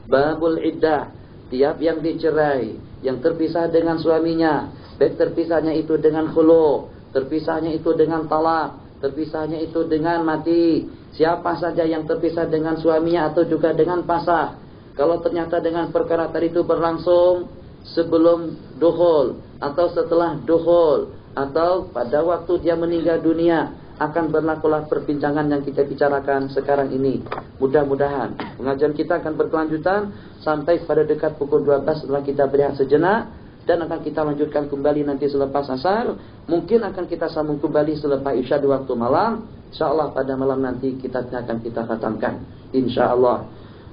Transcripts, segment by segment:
Babul iddah, tiap yang dicerai, yang terpisah dengan suaminya, baik terpisahnya itu dengan khulu, terpisahnya itu dengan talak, terpisahnya itu dengan mati. Siapa saja yang terpisah dengan suaminya atau juga dengan pasah, kalau ternyata dengan perkara tadi itu berlangsung sebelum dukhul atau setelah dukhul atau pada waktu dia meninggal dunia, akan berlakulah perbincangan yang kita bicarakan sekarang ini. Mudah-mudahan pengajian kita akan berkelanjutan sampai pada dekat pukul 12 setelah kita berehat sejenak, dan akan kita lanjutkan kembali nanti selepas asar. Mungkin akan kita sambung kembali selepas isya di waktu malam. InsyaAllah pada malam nanti kita akan kita khatamkan, InsyaAllah.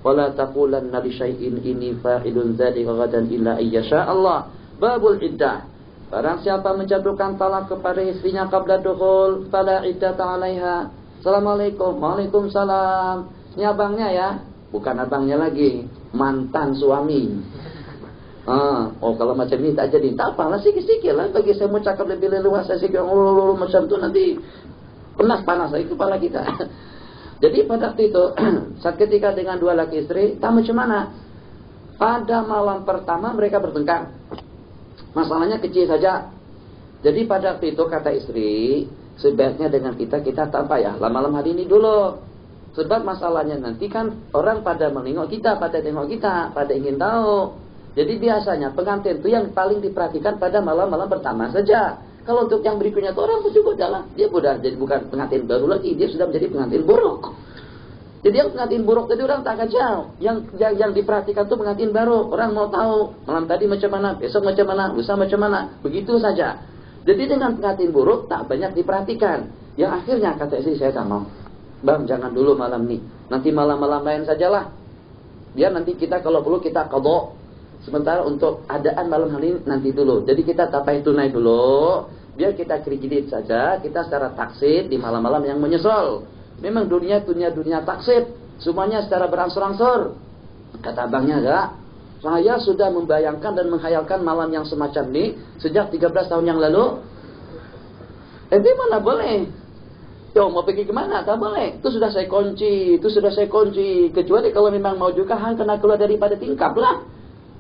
Wala taqulanna li syai'in inni fa'ilun dzalika ghadan illa ayyasha Allah. Babul iddah, barang siapa menjatuhkan talak kepada istrinya qabla dukhul fala iddata 'alaiha. Assalamualaikum. Waalaikumsalam. Ini abangnya ya, bukan abangnya lagi, mantan suami. Oh kalau macam ini tak jadi, tak apalah, sikit-sikit lah. Bagi saya mau cakap lebih leluasa sikit, macam tu nanti panas lagi kepala kita. Jadi pada waktu itu, saat ketika dengan dua laki istri, tak macam mana. Pada malam pertama mereka bertengkar. Masalahnya kecil saja. Jadi pada waktu itu kata istri, sebaiknya dengan kita tak apa ya, malam hari ini dulu. Sebab masalahnya nanti kan orang pada menengok kita, pada tengok kita, pada ingin tahu. Jadi biasanya pengantin itu yang paling diperhatikan pada malam-malam pertama saja. Kalau untuk yang berikutnya itu orang pun cukup jalan. Dia sudah jadi bukan pengantin baru lagi, dia sudah menjadi pengantin buruk. Jadi yang pengantin buruk tadi orang tak akan jauh. Yang diperhatikan itu pengantin baru. Orang mau tahu malam tadi macam mana, besok macam mana, lusa macam mana. Begitu saja. Jadi dengan pengantin buruk tak banyak diperhatikan. Yang akhirnya kata istri, saya tak mau. Bang, jangan dulu malam ini. Nanti malam-malam lain sajalah. Biar nanti kita kalau perlu kita qadha. Sementara untuk adaan malam hari ini nanti dulu. Jadi kita tapai tunai dulu. Biar kita kredit saja. Kita secara taksid di malam-malam yang menyusul. Memang dunia taksid. Semuanya secara berangsur-angsur. Kata abangnya, enggak. Saya sudah membayangkan dan menghayalkan malam yang semacam ini sejak 13 tahun yang lalu. Mana boleh? Yo, mau pergi kemana? Tak boleh. Itu sudah saya kunci. Kecuali kalau memang mau juga hang kena keluar daripada tingkap lah.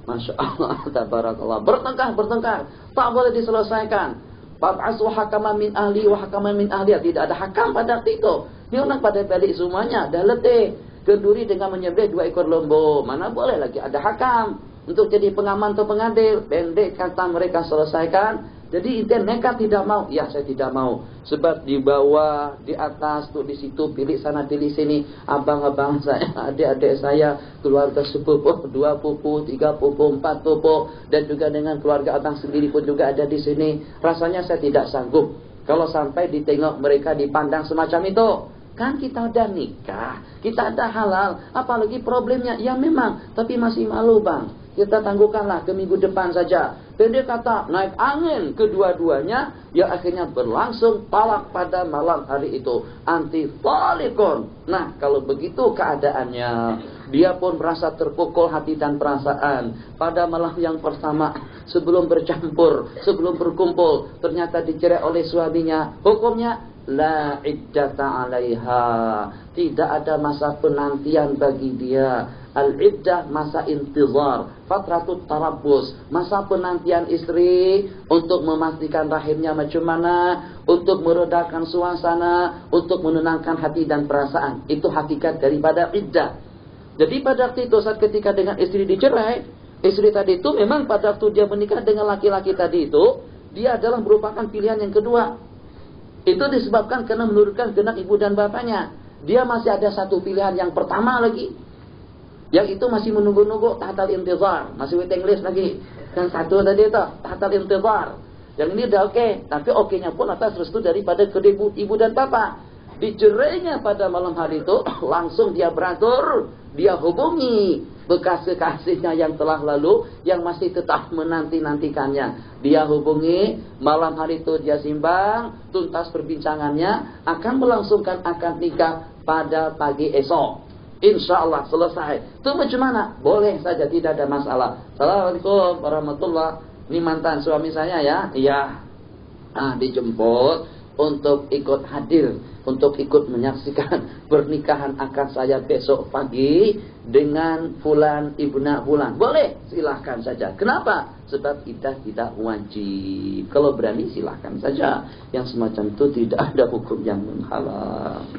Masya Allah, tabarakallah. Bertengkar. Tak boleh diselesaikan. Fab'asu hakaman min ahli wa hakaman min ahliya. Tidak ada hakam pada waktu itu. Dia orang pada balik semuanya. Dah letih. Kenduri dengan menyembelih 2 ekor lembu. Mana boleh lagi ada hakam. Untuk jadi pengaman atau pengadil. Pendek kata mereka selesaikan. Jadi intinya nekat tidak mau. Ya, saya tidak mau. Sebab di bawah, di atas, tuh di situ, pilih sana, pilih sini. Abang-abang saya, adik-adik saya, keluarga sepupu, 2 pupu, 3 pupu, 4 pupu. Dan juga dengan keluarga abang sendiri pun juga ada di sini. Rasanya saya tidak sanggup. Kalau sampai ditengok mereka dipandang semacam itu. Kan kita udah nikah, kita ada halal. Apalagi problemnya, ya memang. Tapi masih malu bang. Kita tangguhkanlah ke minggu depan saja. Pendek kata, naik angin kedua-duanya. Yang akhirnya berlangsung talak pada malam hari itu. Anti-talikun. Nah, kalau begitu keadaannya, dia pun merasa terpukul hati dan perasaan. Pada malam yang pertama, sebelum bercampur, sebelum berkumpul, ternyata dicerai oleh suaminya. Hukumnya, la iddata 'alaiha. Tidak ada masa penantian bagi dia. Al-iddah masa intizar, fatratut tarabbus, masa penantian istri untuk memastikan rahimnya macam mana, untuk meredakan suasana, untuk menenangkan hati dan perasaan. Itu hakikat daripada iddah. Jadi pada waktu itu saat ketika dengan istri dicerai, istri tadi itu memang pada waktu dia menikah dengan laki-laki tadi itu, dia adalah merupakan pilihan yang kedua. Itu disebabkan karena menurutkan kehendak ibu dan bapaknya. Dia masih ada satu pilihan yang pertama lagi. Yang itu masih menunggu-nunggu tahtal intizar. Masih waiting list lagi. Yang satu tadi itu tahtal intizar. Yang ini udah oke. Tapi oke-nya pun atas restu daripada kedua ibu dan bapak. Dicerainya pada malam hari itu, langsung dia beratur. Dia hubungi bekas kekasihnya yang telah lalu, yang masih tetap menanti-nantikannya. Dia hubungi, malam hari itu dia simbang, tuntas perbincangannya, akan melangsungkan akad nikah pada pagi esok. Insya Allah selesai. Itu macam mana? Boleh saja, tidak ada masalah. Assalamualaikum warahmatullahi. Ini mantan suami saya ya. Iya. Dijemput. untuk ikut hadir, untuk ikut menyaksikan pernikahan akad saya besok pagi dengan fulan ibna fulan. Boleh, silahkan saja. Kenapa? Sebab iddah tidak wajib. Kalau berani silahkan saja. Yang semacam itu tidak ada hukum yang menghalang.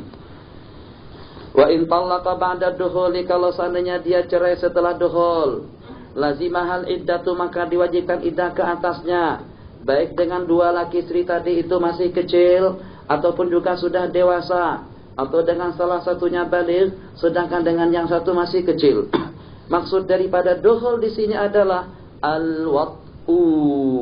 Wa in talaqa ba'da dukhuli, kalau seandainya dia cerai setelah dukhul, lazimahal iddatu, maka diwajibkan iddah ke atasnya. Baik dengan dua laki istri tadi itu masih kecil ataupun juga sudah dewasa, atau dengan salah satunya baligh sedangkan dengan yang satu masih kecil. Maksud daripada dukhul di sini adalah al-wat'u,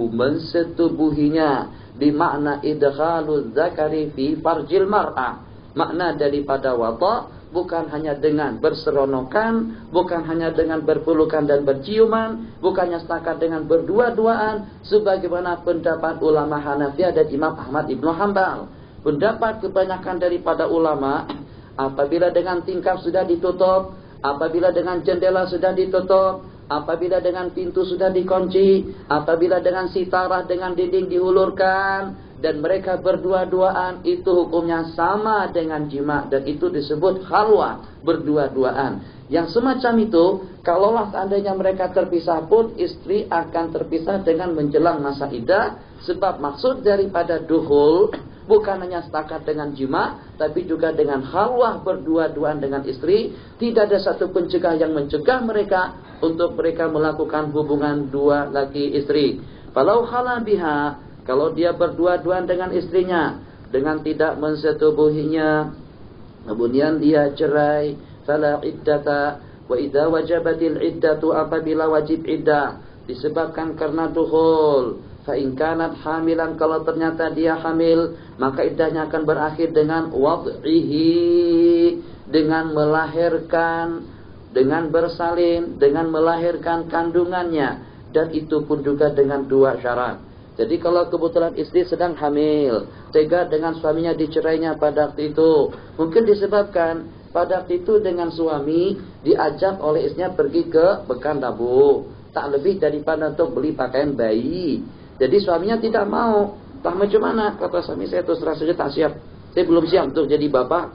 mensetubuhinya, bimakna idkhalul zakari fi farjil mar'ah. Makna daripada wata' bukan hanya dengan berseronokan, bukan hanya dengan berpelukan dan berciuman, bukannya setakat dengan berdua-duaan, sebagaimana pendapat ulama Hanafiyah dan Imam Ahmad Ibnu Hanbal. Pendapat kebanyakan daripada ulama, apabila dengan tingkap sudah ditutup, apabila dengan jendela sudah ditutup, apabila dengan pintu sudah dikunci, apabila dengan sitarah dengan dinding dihulurkan, dan mereka berdua-duaan, itu hukumnya sama dengan jima, dan itu disebut khalwah, berdua-duaan. Yang semacam itu, kalaulah seandainya mereka terpisah pun, istri akan terpisah dengan menjelang masa iddah, sebab maksud daripada dukhul bukan hanya setakat dengan jima, tapi juga dengan khalwah, berdua-duaan dengan istri. Tidak ada satu pencegah yang mencegah mereka untuk mereka melakukan hubungan dua laki istri. Falau khala biha, kalau dia berdua-duaan dengan istrinya dengan tidak mensetubuhinya, kemudian dia cerai, fala iddata, wa idza wajabatil iddatu, apabila wajib iddah disebabkan karena dukhul, fa in kanat hamilan, kalau ternyata dia hamil, maka iddahnya akan berakhir dengan wad'ihi, dengan melahirkan, dengan bersalin, dengan melahirkan kandungannya, dan itu pun juga dengan dua syarat. Jadi kalau kebetulan istri sedang hamil, tega dengan suaminya dicerainya pada waktu itu, mungkin disebabkan pada waktu itu dengan suami diajak oleh istrinya pergi ke Pekanbaru, tak lebih daripada untuk beli pakaian bayi. Jadi suaminya tidak mau. Tak macam mana, kata suami saya, terus terang saja tak siap. Saya belum siap untuk jadi bapak.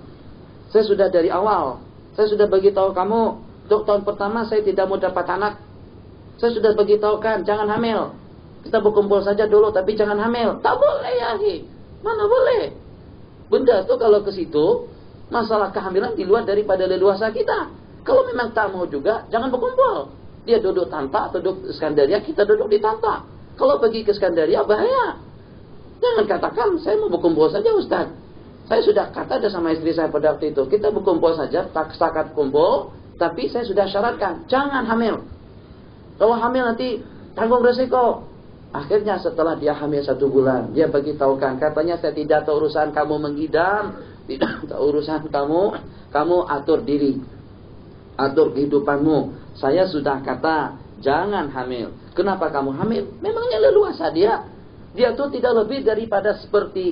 Saya sudah dari awal, saya sudah beritahu kamu, untuk tahun pertama saya tidak mau dapat anak. Saya sudah beritahukan, jangan hamil. Kita berkumpul saja dulu, tapi jangan hamil. Tak boleh ya, mana boleh. Benda itu kalau ke situ, masalah kehamilan di luar daripada leluasa kita. Kalau memang tak mau juga, jangan berkumpul. Dia duduk Tanta atau duduk Skandaria, kita duduk di Tanta. Kalau pergi ke Skandaria, bahaya. Jangan katakan, saya mau berkumpul saja Ustaz. Saya sudah kata ada sama istri saya pada waktu itu, kita berkumpul saja, tak setakat kumpul, tapi saya sudah syaratkan, jangan hamil. Kalau hamil nanti tanggung resiko. Akhirnya setelah dia hamil 1 bulan, dia beritahukan, katanya saya tidak tahu urusan kamu mengidam, tidak tahu urusan kamu atur diri, atur kehidupanmu. Saya sudah kata, jangan hamil. Kenapa kamu hamil? Memangnya leluasa dia. Dia tuh tidak lebih daripada seperti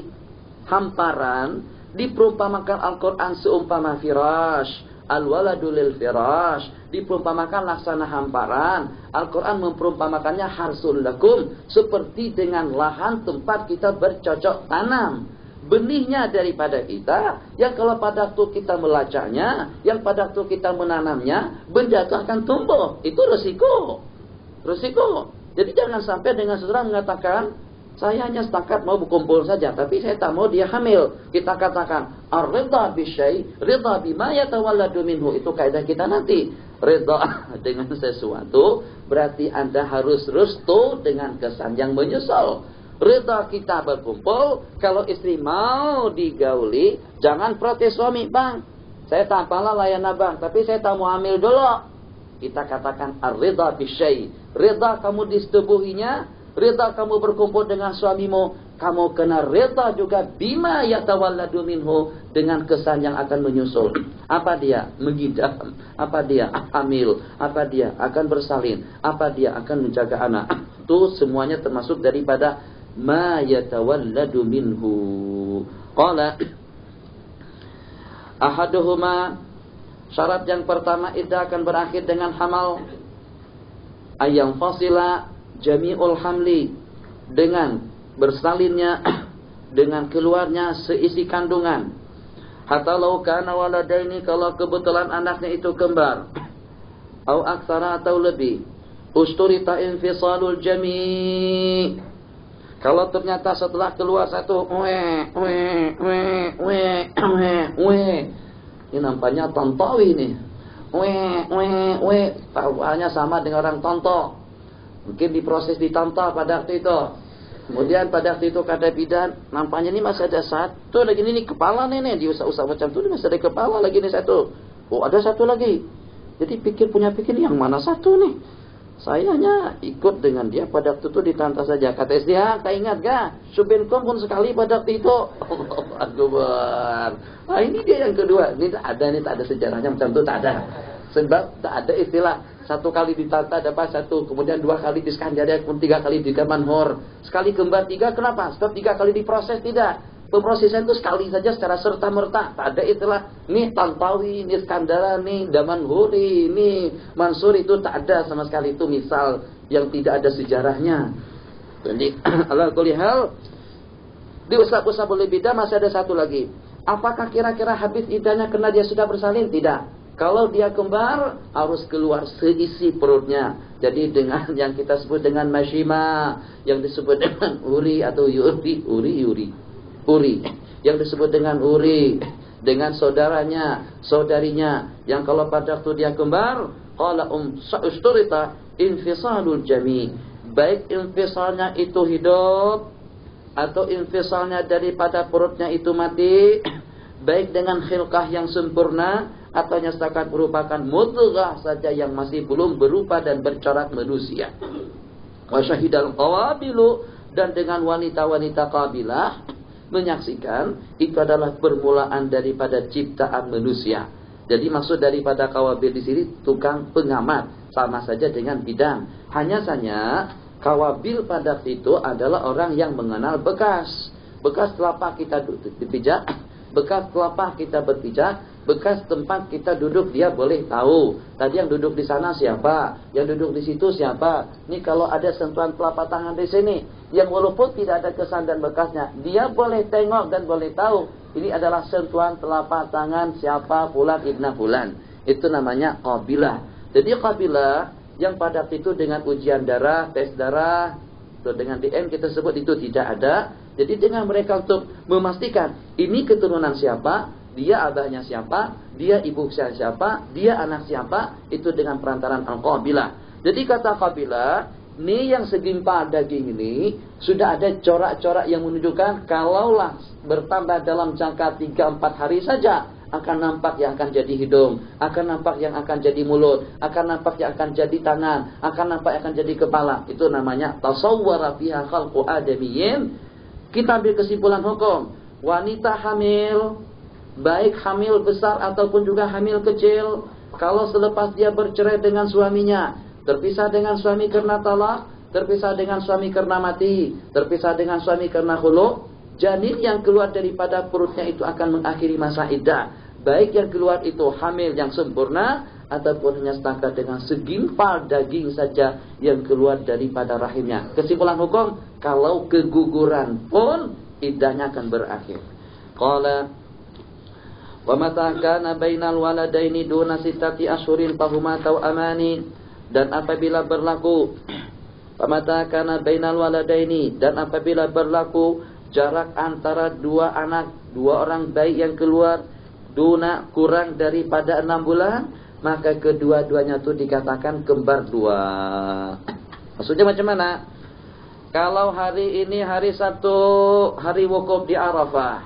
hamparan, diperumpamakan Al-Quran seumpama firash. Al-waladu lil firash, diperumpamakan laksana hamparan. Al-Quran memperumpamakannya harsul lakum, seperti dengan lahan tempat kita bercocok tanam. Benihnya daripada kita, yang kalau pada waktu kita melacaknya, yang pada waktu kita menanamnya, benda itu akan tumbuh. Itu resiko. Resiko. Jadi jangan sampai dengan saudara mengatakan, saya hanya setakat mau berkumpul saja, tapi saya tak mau dia hamil. Kita katakan, ar-ridha bisyai, ridha bima yatawalladu minhu. Itu kaidah kita nanti. Ridha dengan sesuatu, berarti Anda harus restu dengan kesan yang menyusul. Ridha kita berkumpul, kalau istri mau digauli, jangan protes suami, bang, saya tak apalah layan abang, tapi saya tak mau hamil dulu. Kita katakan, ar-ridha bisyai, ridha kamu disetubuhinya, rida kamu berkumpul dengan suamimu, kamu kena rida juga bima yatawalladu minhu, dengan kesan yang akan menyusul. Apa dia? Mengidam. Apa dia? Hamil. Apa dia? Akan bersalin. Apa dia? Akan menjaga anak. Itu semuanya termasuk daripada ma yatawalladu minhu. Qala ahaduhuma, syarat yang pertama iddah akan berakhir dengan hamal, ayang fasila jami'ul hamli, dengan bersalinnya dengan keluarnya seisi kandungan. Hatta law kana waladaini, kalau kebetulan anaknya itu kembar, au aksara atau lebih, usturita infisalul jami'. Kalau ternyata setelah keluar satu ini nampaknya tontowi nih. Tahuannya sama dengan orang tonto. Mungkin diproses ditonto pada waktu itu. Kemudian pada waktu itu kata bidan, nampaknya ini masih ada satu lagi, ini kepala nih diusah-usah macam tu, masih ada kepala lagi nih satu. Oh, ada satu lagi. Jadi punya pikir yang mana satu nih? Saya hanya ikut dengan dia pada waktu itu ditantang saja. Kata SDH, kau ingat gak? Subinkom pun sekali pada waktu itu. Akbar. Nah, ini dia yang kedua. Ini tak ada sejarahnya macam itu, tak ada. Sebab tak ada istilah satu kali ditata dapat satu, kemudian dua kali diskandar, kemudian 3 kali digamanhor, sekali kembar 3. Kenapa? Sebab 3 kali diproses, tidak. Pemrosesan itu sekali saja secara serta merta. Tak ada istilah nih Tantawi, nih Skandara, nih Damanhuri, nih Mansur, itu tak ada sama sekali. Itu misal yang tidak ada sejarahnya. Jadi ala kulli hal di usah-usah boleh beda. Masih ada satu lagi. Apakah kira-kira habis idahnya karena dia sudah bersalin? Tidak. Kalau dia kembar harus keluar seisi perutnya. Jadi dengan yang kita sebut dengan mashima, yang disebut dengan uri atau uri, yang disebut dengan uri, dengan saudarinya, yang kalau pada waktu dia kembar, qala usturita infisalul jami', baik infisalnya itu hidup atau infisalnya daripada perutnya itu mati, baik dengan khilqah yang sempurna atau setakat merupakan mudghah saja yang masih belum berupa dan bercorak manusia. Wa syahidal qawabilu, dan dengan wanita-wanita qabilah menyaksikan itu adalah permulaan daripada ciptaan manusia. Jadi maksud daripada kawabil di sini tukang pengamat, sama saja dengan bidan. Hanya saja kawabil pada itu adalah orang yang mengenal bekas telapak kita dipijak, bekas telapak kita berpijak, bekas tempat kita duduk dia boleh tahu. Tadi yang duduk di sana siapa, yang duduk di situ siapa. Ini kalau ada sentuhan telapak tangan di sini, yang walaupun tidak ada kesan dan bekasnya, dia boleh tengok dan boleh tahu. Ini adalah sentuhan telapak tangan siapa fulan ibna fulan. Itu namanya qabilah. Jadi qabilah yang pada itu dengan ujian darah, tes darah, dengan DM kita sebut itu tidak ada. Jadi dengan mereka untuk memastikan ini keturunan siapa, dia abahnya siapa, dia ibu siapa, dia anak siapa, itu dengan perantaran al-qabilah. Jadi kata qabilah, ini yang segimpal daging ini sudah ada corak-corak yang menunjukkan kalaulah bertambah dalam jangka 3-4 hari saja akan nampak yang akan jadi hidung, akan nampak yang akan jadi mulut, akan nampak yang akan jadi tangan, akan nampak yang akan jadi kepala. Itu namanya tasawwara fiha khalqu adamiyyin. Kita ambil kesimpulan hukum. Wanita hamil, baik hamil besar ataupun juga hamil kecil, kalau selepas dia bercerai dengan suaminya, terpisah dengan suami karena talak, terpisah dengan suami karena mati, terpisah dengan suami karena khulu', janin yang keluar daripada perutnya itu akan mengakhiri masa iddah. Baik yang keluar itu hamil yang sempurna ataupun hanya setakat dengan segimpal daging saja yang keluar daripada rahimnya. Kesimpulan hukum, kalau keguguran pun iddahnya akan berakhir. Qala wa mata kana bainal waladaini duna sittati asyhurin fahuma tawamani, dan apabila berlaku mata kana bainal waladaini, dan apabila berlaku jarak antara dua anak, dua orang bayi yang keluar duna kurang daripada 6 bulan, maka kedua-duanya itu dikatakan kembar dua. Maksudnya macam mana? Kalau hari ini hari Sabtu, hari wukuf di Arafah,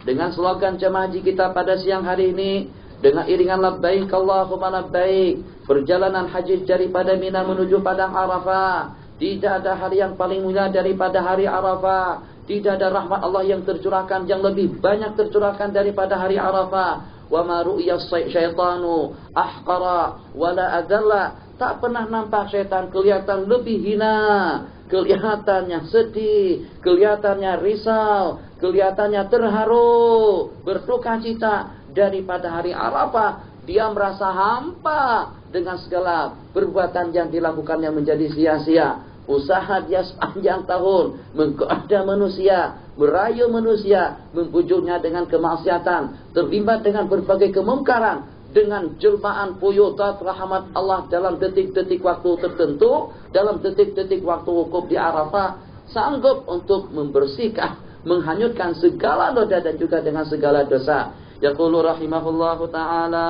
dengan slogan jemaah haji kita pada siang hari ini, dengan iringan labbaik Allahumma labbaik, perjalanan haji daripada Mina menuju padang Arafah, tidak ada hari yang paling mulia daripada hari Arafah. Tidak ada rahmat Allah yang tercurahkan, yang lebih banyak tercurahkan daripada hari Arafah. Wa ma ru'ya syaitanu ahqara wala adalla. Tak pernah nampak syaitan kelihatan lebih hina, kelihatannya sedih, kelihatannya risau, kelihatannya terharu, berduka cita daripada hari Arafah. Dia merasa hampa dengan segala perbuatan yang dilakukannya menjadi sia-sia. usaha dia sepanjang tahun, menggoda manusia, merayu manusia, membujuknya dengan kemaksiatan, terlibat dengan berbagai kemungkaran, dengan jelmaan puyutat rahmat Allah dalam detik-detik waktu tertentu, dalam detik-detik waktu wukuf di Arafah, sanggup untuk membersihkan, menghanyutkan segala noda dan juga dengan segala dosa. Yaqulu rahimahullahu ta'ala.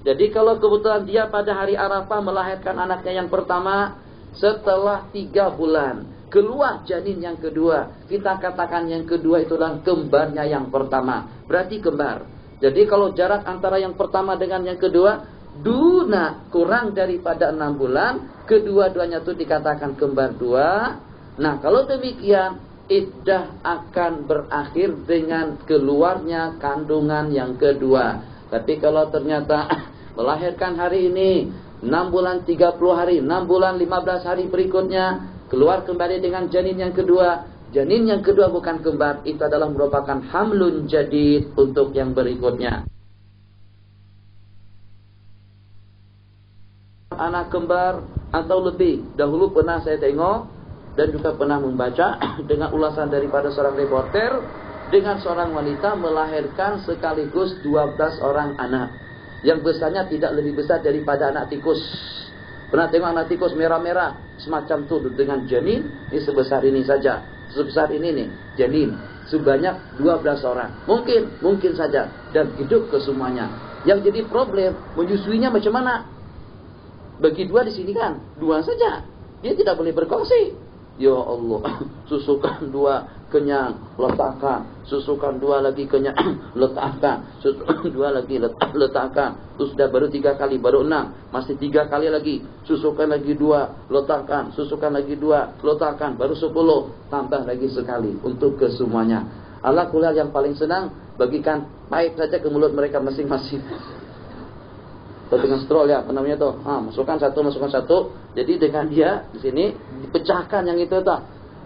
Jadi kalau kebetulan dia pada hari Arafah melahirkan anaknya yang pertama, setelah 3 bulan keluar janin yang kedua, kita katakan yang kedua itulah kembarnya yang pertama, berarti kembar. Jadi kalau jarak antara yang pertama dengan yang kedua duna kurang daripada 6 bulan, kedua-duanya itu dikatakan kembar 2. Nah kalau demikian, iddah akan berakhir dengan keluarnya kandungan yang kedua. Tapi kalau ternyata melahirkan hari ini 6 bulan 30 hari, 6 bulan 15 hari berikutnya keluar kembali dengan janin yang kedua. Janin yang kedua bukan kembar, itu adalah merupakan hamlun jadid untuk yang berikutnya. Anak kembar atau lebih, dahulu pernah saya tengok dan juga pernah membaca dengan ulasan daripada seorang reporter, dengan seorang wanita melahirkan sekaligus 12 orang anak. Yang besarnya tidak lebih besar daripada anak tikus. Pernah tengok anak tikus merah-merah semacam itu dengan janin, ini sebesar ini saja. Sebesar ini nih, janin sebanyak 12 orang. Mungkin saja dan hidup ke semuanya. Yang jadi problem menyusuinya macam mana? Bagi 2 di sini kan, 2 saja. Dia tidak boleh berkongsi. Ya Allah, susukan 2 kenyang, letakkan. Susukan 2 lagi kenyang, letakkan. Susukan 2 lagi letakkan. Terus sudah baru 3 kali, baru 6. Masih 3 kali lagi. Susukan lagi 2, letakkan. Susukan lagi 2, letakkan. Baru 10, tambah lagi sekali untuk kesemuanya. Allah kulal yang paling senang bagikan pipe saja ke mulut mereka masing-masing. Dengan stroll ya, apa namanya tuh? Masukkan satu. Jadi dengan dia di sini dipecahkan yang itu tuh.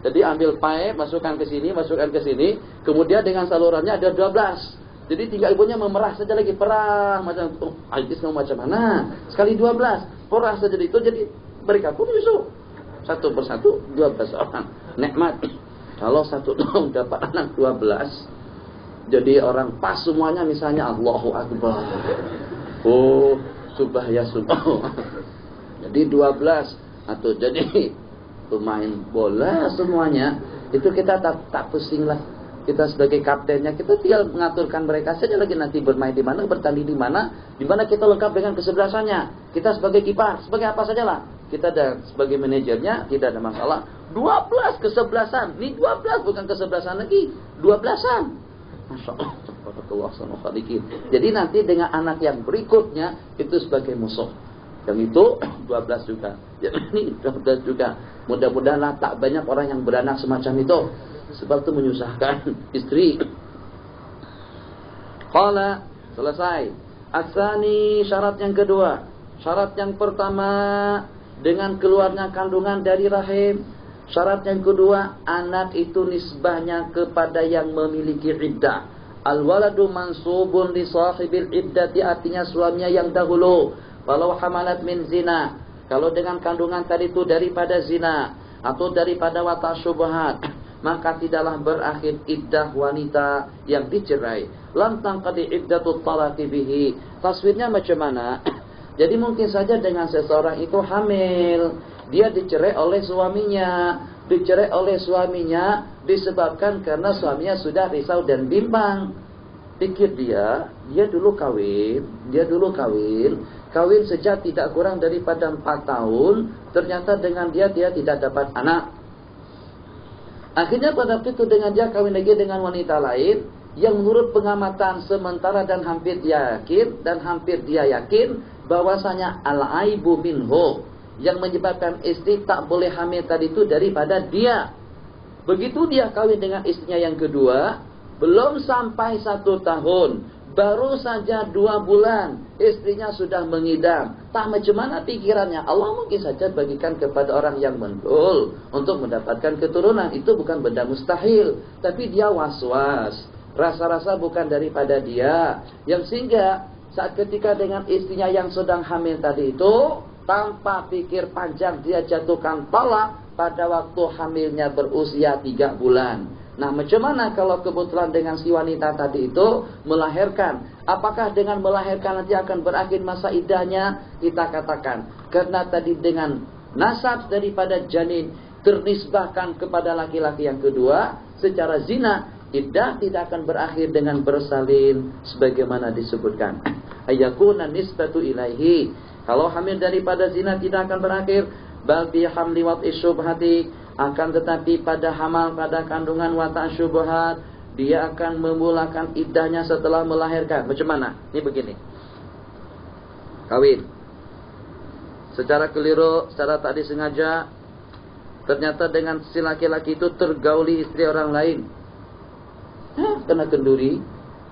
Jadi ambil pipe, masukkan ke sini, kemudian dengan salurannya ada 12. Jadi tinggal ibunya memerah saja lagi, perah macam Alkis mau macam mana? Sekali 12, perah saja itu, jadi mereka pun nyusu. Satu persatu 12 orang. Nikmat. Kalau satu tahun dapat anak 12, jadi orang pas semuanya, misalnya Allahu Akbar. Oh, subah ya subah. Jadi 12 atau jadi pemain bola semuanya, itu kita tak pusing lah. Kita sebagai kaptennya, kita tinggal mengaturkan mereka saja lagi nanti bermain di mana, bertanding di mana kita lengkap dengan kesebelasannya. Kita sebagai kiper, sebagai apa saja lah. Kita dan sebagai manajernya tidak ada masalah. 12 kesebelasan, ini 12 bukan kesebelasan lagi, 12-an. Masya Allah, jadi nanti dengan anak yang berikutnya itu sebagai musuh. Yang itu 12 juga. Jadi ini 12 juga. Mudah-mudahan tak banyak orang yang beranak semacam itu. Sebab itu menyusahkan istri. Qala, selesai. Asani, syarat yang kedua. Syarat yang pertama dengan keluarnya kandungan dari rahim. Syarat yang kedua, anak itu nisbahnya kepada yang memiliki iddah. Al-waladu mansubun li sahibil iddati, artinya suaminya yang dahulu. Walau hamalat min zina, kalau dengan kandungan tadi itu daripada zina atau daripada wata syubhat, maka tidaklah berakhir iddah wanita yang dicerai. Lam tangqadi iddatut talaqi bihi. Taswirnya macam mana? Jadi mungkin saja dengan seseorang itu hamil, dia dicerai oleh suaminya. Dicerai oleh suaminya disebabkan karena suaminya sudah risau dan bimbang. Pikir dia dulu kawin sejak tidak kurang daripada 4 tahun, ternyata dengan dia tidak dapat anak. Akhirnya pada waktu itu dengan dia kawin lagi dengan wanita lain, yang menurut pengamatan sementara dan hampir dia yakin bahwasanya al-aibu minhu, yang menyebabkan istri tak boleh hamil tadi itu daripada dia. Begitu dia kawin dengan istrinya yang kedua, belum sampai 1 tahun, baru saja 2 bulan, istrinya sudah mengidam. Tak macam mana pikirannya, Allah mungkin saja bagikan kepada orang yang mendul untuk mendapatkan keturunan. Itu bukan benda mustahil, tapi dia was-was, rasa-rasa bukan daripada dia, yang sehingga saat ketika dengan istrinya yang sedang hamil tadi itu, tanpa pikir panjang dia jatuhkan talak, pada waktu hamilnya berusia 3 bulan. Nah, macam mana kalau kebetulan dengan si wanita tadi itu melahirkan? Apakah dengan melahirkan nanti akan berakhir masa iddahnya? Kita katakan, karena tadi dengan nasab daripada janin ternisbahkan kepada laki-laki yang kedua, secara zina, iddah tidak akan berakhir dengan bersalin sebagaimana disebutkan. Ayakuna nisbatu ilaihi. Kalau hamil daripada zina tidak akan berakhir, bal bi hamli wat'i syubhati, akan tetapi pada hamal, pada kandungan watak syubhat, dia akan memulakan iddahnya setelah melahirkan. Macam mana? Ini begini. Kawin. Secara keliru, secara tak disengaja, ternyata dengan si laki-laki itu tergauli istri orang lain. Kena kenduri,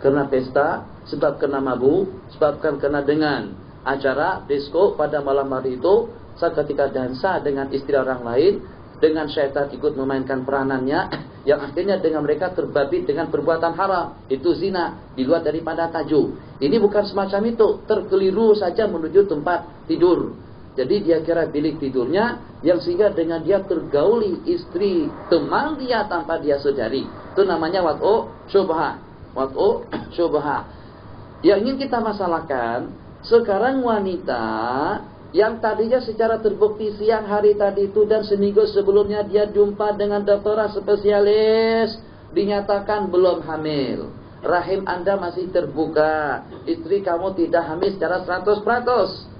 kena pesta, sebab kena mabuk, sebabkan kena dengan acara disco pada malam hari itu, saat ketika dansa dengan istri orang lain, dengan syaitan ikut memainkan peranannya, yang akhirnya dengan mereka terbabit dengan perbuatan haram, itu zina, di luar daripada tajuk. Ini bukan semacam itu, terkeliru saja menuju tempat tidur. Jadi dia kira bilik tidurnya, yang sehingga dengan dia tergauli istri teman dia tanpa dia sadari. Itu namanya wat'u syubhah. Wat'u syubhah. Yang ingin kita masalahkan, sekarang wanita yang tadinya secara terbukti siang hari tadi itu dan seminggu sebelumnya dia jumpa dengan dokter spesialis, dinyatakan belum hamil. Rahim Anda masih terbuka. Istri kamu tidak hamil secara 100%.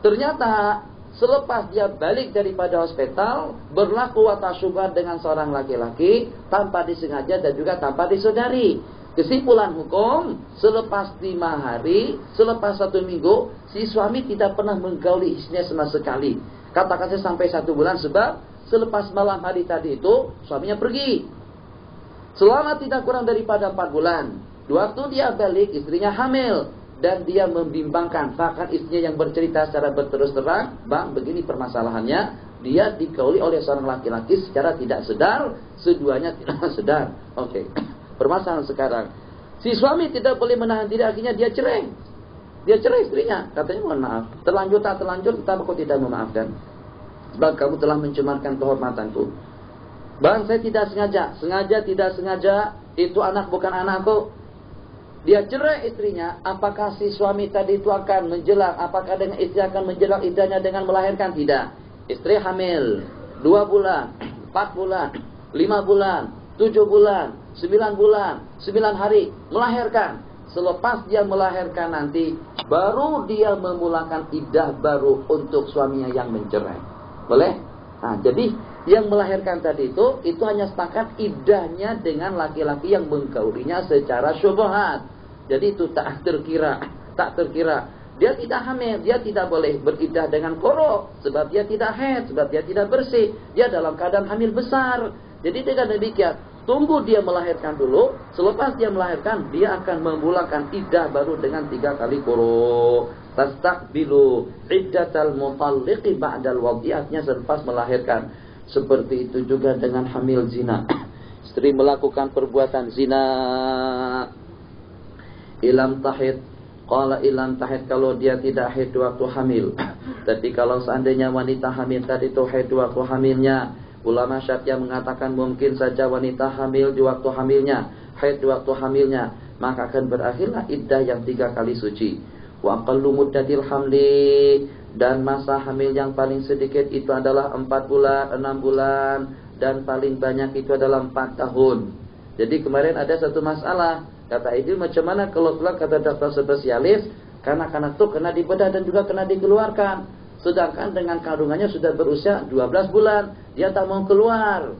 Ternyata selepas dia balik daripada hospital, berlaku watak syubhat dengan seorang laki-laki tanpa disengaja dan juga tanpa disadari. Kesimpulan hukum, selepas 5 hari, selepas 1 minggu, si suami tidak pernah menggauli istrinya sama sekali. Katakan saya sampai 1 bulan, sebab selepas malam hari tadi itu, suaminya pergi. Selama tidak kurang daripada 4 bulan. Waktu dia balik, istrinya hamil. Dan dia membimbangkan. Bahkan istrinya yang bercerita secara berterus terang, bang, begini permasalahannya. Dia digauli oleh seorang laki-laki secara tidak sadar, seduanya tidak sadar. Oke. Permasalahan sekarang, si suami tidak boleh menahan diri, akhirnya dia cerai. Dia cerai istrinya. Katanya mohon maaf, terlanjur tak terlanjur, kita kok tidak memaafkan. Sebab kamu telah mencemarkan kehormatanku. Bang, saya tidak sengaja. Sengaja tidak sengaja, itu anak bukan anakku. Dia cerai istrinya. Apakah si suami tadi itu akan menjelang? Apakah dengan istri akan menjelang iddahnya dengan melahirkan? Tidak. Istri hamil 2 bulan, 4 bulan, 5 bulan, 7 bulan, 9 bulan, 9 hari, melahirkan. Selepas dia melahirkan nanti, baru dia memulakan iddah baru untuk suaminya yang mencerai. Boleh? Nah, jadi yang melahirkan tadi itu hanya setakat iddahnya dengan laki-laki yang menggaulinya secara syubhat. Jadi itu tak terkira. Dia tidak hamil, dia tidak boleh beriddah dengan qara, sebab dia tidak haid, sebab dia tidak bersih. Dia dalam keadaan hamil besar. Jadi dengan demikian, tunggu dia melahirkan dulu. Selepas dia melahirkan, dia akan memulakan iddah baru dengan 3 kali qara. Tastaqbilu iddatal mutalliqi ba'dal wad'i'atnya selepas melahirkan. Seperti itu juga dengan hamil zina. Istri melakukan perbuatan zina. Ilam tahid. Qala ilam tahid, kalau dia tidak haid waktu hamil. Tapi kalau seandainya wanita hamil tadi itu haid waktu hamilnya, ulama Syafi'iyah mengatakan mungkin saja wanita hamil di waktu hamilnya, haid di waktu hamilnya, maka akan berakhirlah iddah yang 3 kali suci. Wa aqallu muddatil hamli, dan masa hamil yang paling sedikit itu adalah 4 bulan, 6 bulan, dan paling banyak itu adalah 4 tahun. Jadi kemarin ada satu masalah, kata Idil, macam mana kalau keluar, kata dokter spesialis, kanak-kanak itu kena dibedah dan juga kena dikeluarkan. Sedangkan dengan kandungannya sudah berusia 12 bulan, dia tak mau keluar,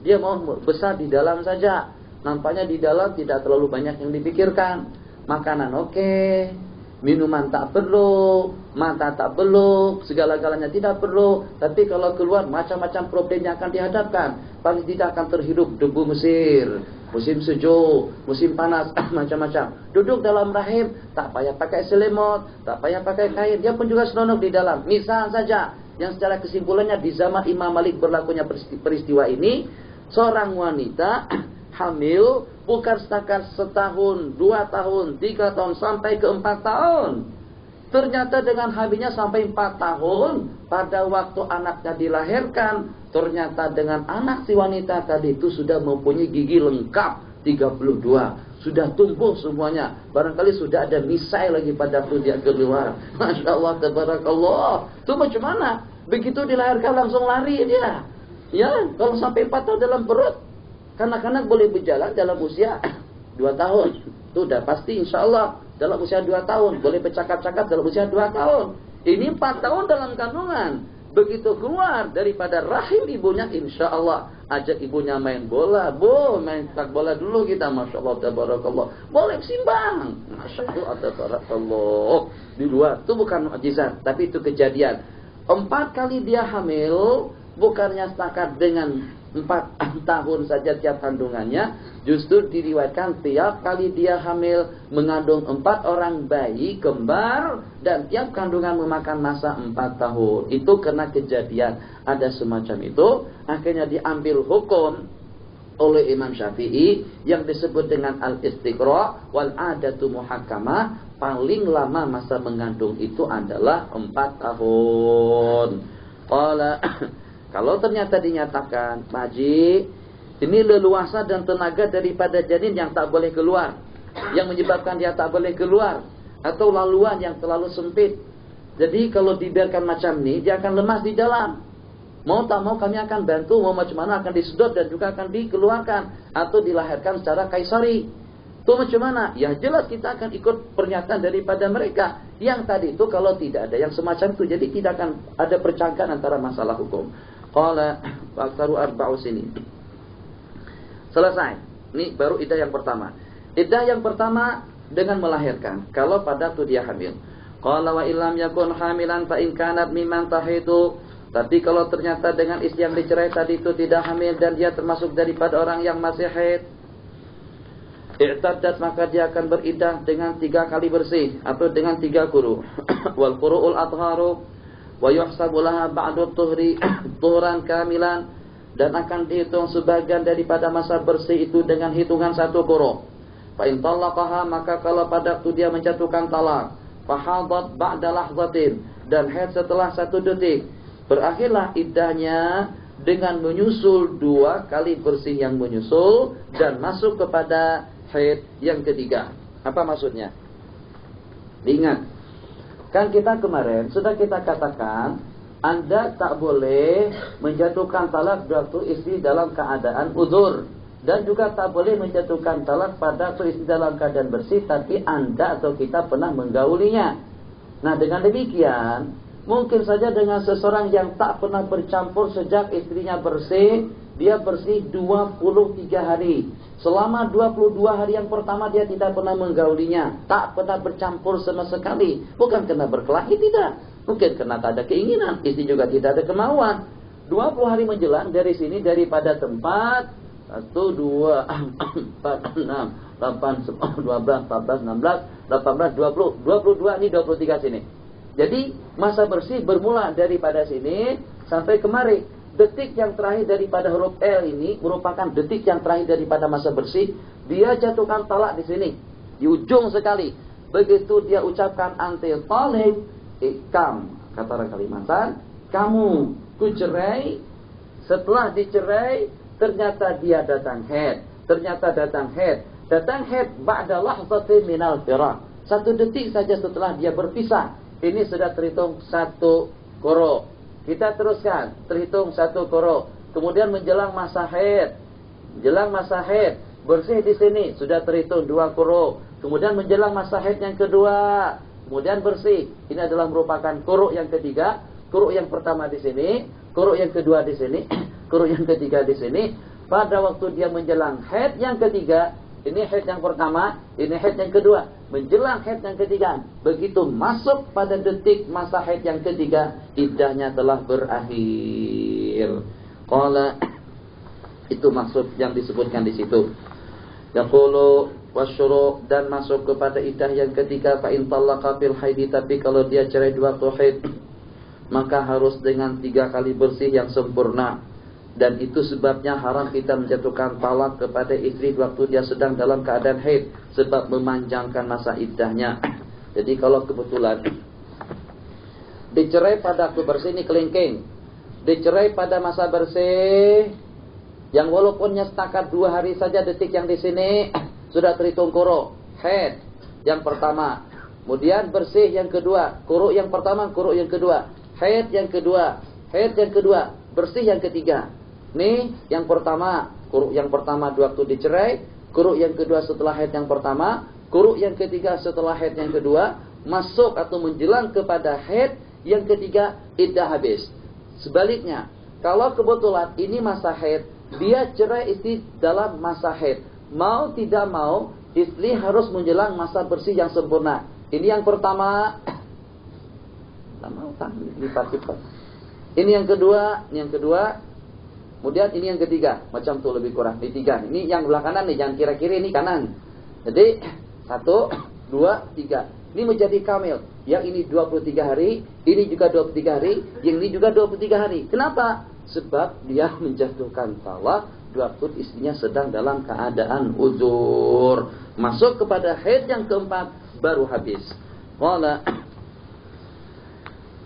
dia mau besar di dalam saja. Nampaknya di dalam tidak terlalu banyak yang dipikirkan. Makanan oke, minuman tak perlu, mata tak perlu, segala-galanya tidak perlu. Tapi kalau keluar, macam-macam problemnya akan dihadapkan. Paling tidak akan terhirup debu Mesir, musim sejuk, musim panas, macam-macam. Duduk dalam rahim, tak payah pakai selimut, tak payah pakai kain, dia pun juga seronok di dalam. Misal saja, yang secara kesimpulannya di zaman Imam Malik berlakunya peristiwa ini, seorang wanita hamil bukan setakat 1 tahun, 2 tahun, 3 tahun, sampai ke 4 tahun. Ternyata dengan hamilnya sampai 4 tahun, pada waktu anaknya dilahirkan, ternyata dengan anak si wanita tadi itu sudah mempunyai gigi lengkap 32, sudah tumbuh semuanya. Barangkali sudah ada misai lagi pada waktu dia keluar. Masya Allah, tabarakallah. Itu macam mana? Begitu dilahirkan langsung lari dia. Ya, kalau sampai 4 tahun dalam perut, kanak-kanak boleh berjalan dalam usia 2 tahun. Itu udah pasti insya Allah. Dalam usia 2 tahun. Boleh bercakap-cakap dalam usia 2 tahun. Ini 4 tahun dalam kandungan. Begitu keluar daripada rahim ibunya, insya Allah ajak ibunya main bola. Main sepak bola dulu kita. Masya Allah, tabarakallah. Boleh simbang. Masya Allah, tabarakallah. Di luar. Itu bukan mukjizat, tapi itu kejadian. 4 kali dia hamil. Bukannya setakat dengan 4 tahun saja tiap kandungannya, justru diriwayatkan tiap kali dia hamil mengandung 4 orang bayi kembar, dan tiap kandungan memakan masa 4 tahun. Itu karena kejadian ada semacam itu. Akhirnya diambil hukum oleh Imam Syafi'i yang disebut dengan al-istiqra wal adatu muhakkamah. Paling lama masa mengandung itu adalah 4 tahun. Kalau ternyata dinyatakan, Pak Haji, ini leluasa dan tenaga daripada janin yang tak boleh keluar, yang menyebabkan dia tak boleh keluar, atau laluan yang terlalu sempit. Jadi kalau dibiarkan macam ini, dia akan lemas di dalam. Mau tak mau kami akan bantu, mau macam mana akan disedot dan juga akan dikeluarkan atau dilahirkan secara kaisari. Itu macam mana? Ya jelas kita akan ikut pernyataan daripada mereka. Yang tadi itu kalau tidak ada yang semacam itu, jadi tidak akan ada percanggahan antara masalah hukum. Qala aktaru arba'u sinin. Selesai. Ini baru iddah yang pertama. Iddah yang pertama dengan melahirkan. Kalau pada tu dia hamil. Qala wa illam yakun hamilan fa in kanat mimman tahidu. Tapi kalau ternyata dengan istri yang dicerai tadi itu tidak hamil dan dia termasuk daripada orang yang masih haid, i'taddat, maka dia akan beriddah dengan 3 kali bersih atau dengan 3 quru. Wal quru'ul adharu wa yuhsabu laha ba'du tuhri tuhran kamilan, dan akan dihitung sebagian daripada masa bersih itu dengan hitungan 1 quru. Fa in talaqaha, maka kalau pada waktu dia menjatuhkan talak, fa hadat ba'da lahzatin, dan haid setelah 1 detik, berakhirlah iddahnya dengan menyusul 2 kali bersih yang menyusul dan masuk kepada haid yang ketiga. Apa maksudnya? Diingat, kan kita kemarin sudah kita katakan, Anda tak boleh menjatuhkan talak waktu istri dalam keadaan uzur, dan juga tak boleh menjatuhkan talak pada waktu istri dalam keadaan bersih, tapi Anda atau kita pernah menggaulinya. Nah, dengan demikian, mungkin saja dengan seseorang yang tak pernah bercampur sejak istrinya bersih, dia bersih 23 hari. Selama 22 hari yang pertama dia tidak pernah menggaulinya, tak pernah bercampur sama sekali. Bukan karena berkelahi, tidak. Mungkin karena tak ada keinginan, istri juga tidak ada kemauan. 20 hari menjelang dari sini, daripada tempat 1, 2, 4, 6, 8, 10, 12, 14, 16, 18, 20, 22, ini 23 sini. Jadi masa bersih bermula daripada sini sampai kemari. Detik yang terakhir daripada huruf L ini merupakan detik yang terakhir daripada masa bersih. Dia jatuhkan talak di sini, di ujung sekali. Begitu dia ucapkan anti talib, ikam, kata orang Kalimantan, kamu kucerai. Setelah dicerai, ternyata dia datang haid. Datang haid ba'da lahzatin minal firaq. 1 detik saja setelah dia berpisah. Ini sudah terhitung 1 quru. Kita teruskan, terhitung 1 quru. Kemudian menjelang masa haid. Bersih di sini sudah terhitung 2 quru. Kemudian menjelang masa haid yang kedua, kemudian bersih. Ini adalah merupakan quru yang ketiga. Quru yang pertama di sini, quru yang kedua di sini, quru yang ketiga di sini. Pada waktu dia menjelang haid yang ketiga, ini haid yang pertama, ini haid yang kedua. Menjelang haid yang ketiga, begitu masuk pada detik masa haid yang ketiga, iddahnya telah berakhir. Qala, itu maksud yang disebutkan di situ. Yaqulu wasyuru, dan masuk kepada iddah yang ketiga. Fa in talaqa fil haidi, tapi kalau dia cerai di waktu haid, maka harus dengan 3 kali bersih yang sempurna. Dan itu sebabnya haram kita menjatuhkan talak kepada istri waktu dia sedang dalam keadaan haid, sebab memanjangkan masa iddahnya. Jadi kalau kebetulan dicerai pada waktu bersih ini kelingking, dicerai pada masa bersih yang walaupunnya setakat 2 hari saja detik yang di sini sudah terhitung quru, haid yang pertama. Kemudian bersih yang kedua, quru yang pertama, quru yang kedua, haid yang kedua, haid yang kedua, bersih yang ketiga. Nih yang pertama, quru yang pertama 2 waktu dicerai, quru yang kedua setelah haid yang pertama, quru yang ketiga setelah haid yang kedua, masuk atau menjelang kepada haid yang ketiga, iddah habis. Sebaliknya, kalau kebetulan ini masa haid, dia cerai istri dalam masa haid, mau tidak mau istri harus menjelang masa bersih yang sempurna. Ini yang pertama. Tak mau lipat-lipat. Ini yang kedua, ini yang kedua. Kemudian ini yang ketiga. Macam tu lebih kurang. Ini 3. Ini yang belah kanan nih, jangan kira-kira ini kanan. Jadi 1, 2, 3. Ini menjadi kamil. Yang ini 23 hari, ini juga 23 hari, yang ini juga 23 hari. Kenapa? Sebab dia menjatuhkan talak waktu istrinya sedang dalam keadaan uzur. Masuk kepada haid yang keempat baru habis. Wala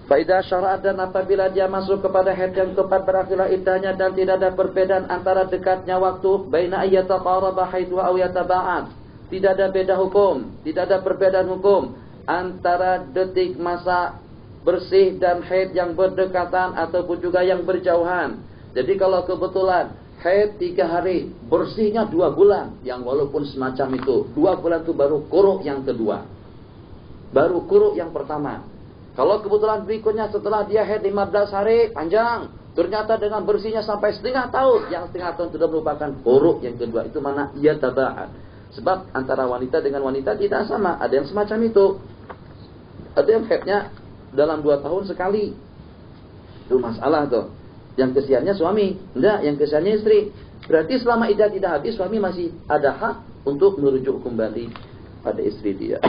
Faidah syara'at, dan apabila dia masuk kepada haid yang keempat berakhirlah iddahnya dan tidak ada perbedaan antara dekatnya waktu baina ayyataqaraba haidwa aw yataba'ad. Tidak ada beda hukum, tidak ada perbedaan hukum antara detik masa bersih dan haid yang berdekatan ataupun juga yang berjauhan. Jadi kalau kebetulan haid 3 hari, bersihnya 2 bulan, yang walaupun semacam itu 2 bulan itu baru quru yang kedua, baru quru yang pertama. Kalau kebetulan berikutnya setelah dia haid 15 hari panjang, ternyata dengan bersihnya sampai setengah tahun, yang setengah tahun sudah merupakan quru yang kedua. Itu mana ia taba'at. Sebab antara wanita dengan wanita tidak sama. Ada yang semacam itu, ada yang haidnya dalam 2 tahun sekali. Itu masalah tuh. Yang kesiannya suami, enggak, yang kesiannya istri. Berarti selama iddah tidak habis, suami masih ada hak untuk merujuk kembali pada istri dia.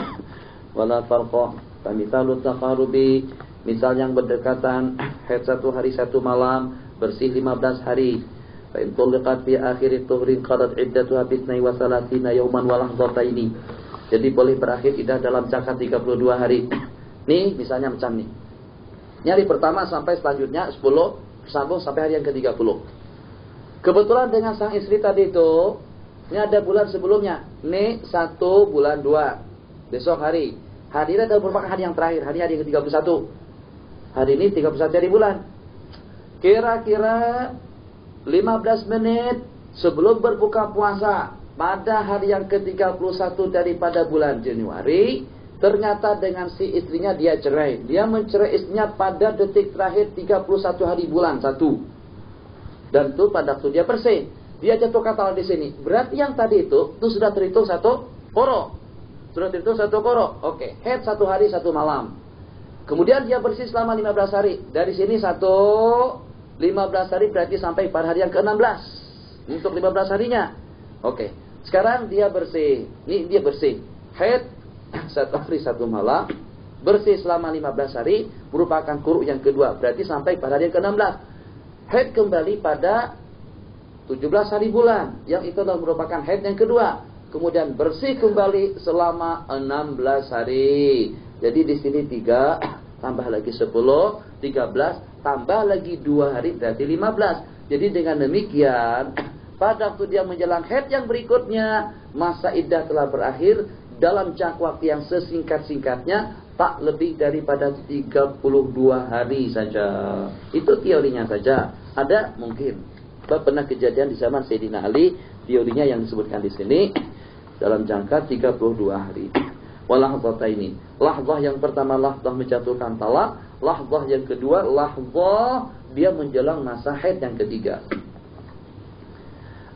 Wala farqa, famithalut taqarubi, misal yang berdekatan, haid 1 hari 1 malam, bersih 15 hari. Fa in tuliqat fi akhir tuhrin qadat iddatuha bi 32 yawman wa lahdhataini. Jadi boleh berakhir iddah dalam jangka 32 hari. Nih, misalnya macam nih. Ini hari pertama sampai selanjutnya 10, sambung sampai hari yang ke-30. Kebetulan dengan sang istri tadi itu, ini ada bulan sebelumnya. Nih 1 bulan 2. Besok hari. Hari ini adalah merupakan hari yang terakhir. Hari yang ke-31. Hari ini 31 hari bulan. Kira-kira 15 menit sebelum berbuka puasa pada hari yang ke-31 daripada bulan Januari, ternyata dengan si istrinya dia cerai. Dia mencerai istrinya pada detik terakhir 31 hari bulan 1. Dan itu pada waktu dia bersih. Dia jatuhkan talak di sini. Berarti yang tadi itu sudah terhitung 1 quru. Sudah terhitung 1 quru. Oke, haid 1 hari 1 malam. Kemudian dia bersih selama 15 hari. Dari sini 15 hari berarti sampai pada hari yang ke-16. Untuk 15 harinya. Oke. Sekarang dia bersih. Ini dia bersih. Haid 1 hari 1 malam, bersih selama 15 hari, merupakan quru yang kedua, berarti sampai pada hari yang ke-16. Haid kembali pada 17 hari bulan, yang itu adalah merupakan haid yang kedua. Kemudian bersih kembali selama 16 hari. Jadi di sini 3 tambah lagi 10, 13 tambah lagi 2 hari berarti 15. Jadi dengan demikian pada waktu dia menjelang haid yang berikutnya, masa iddah telah berakhir dalam jangka waktu yang sesingkat-singkatnya, tak lebih daripada 32 hari saja. Itu teorinya saja. Ada mungkin. Sebab pernah kejadian di zaman Sayyidina Ali, teorinya yang disebutkan di sini dalam jangka 32 hari. Walahzata ini. Lahzah yang pertama lahzah menjatuhkan talak, lahzah yang kedua lahzah dia menjelang masa haid yang ketiga.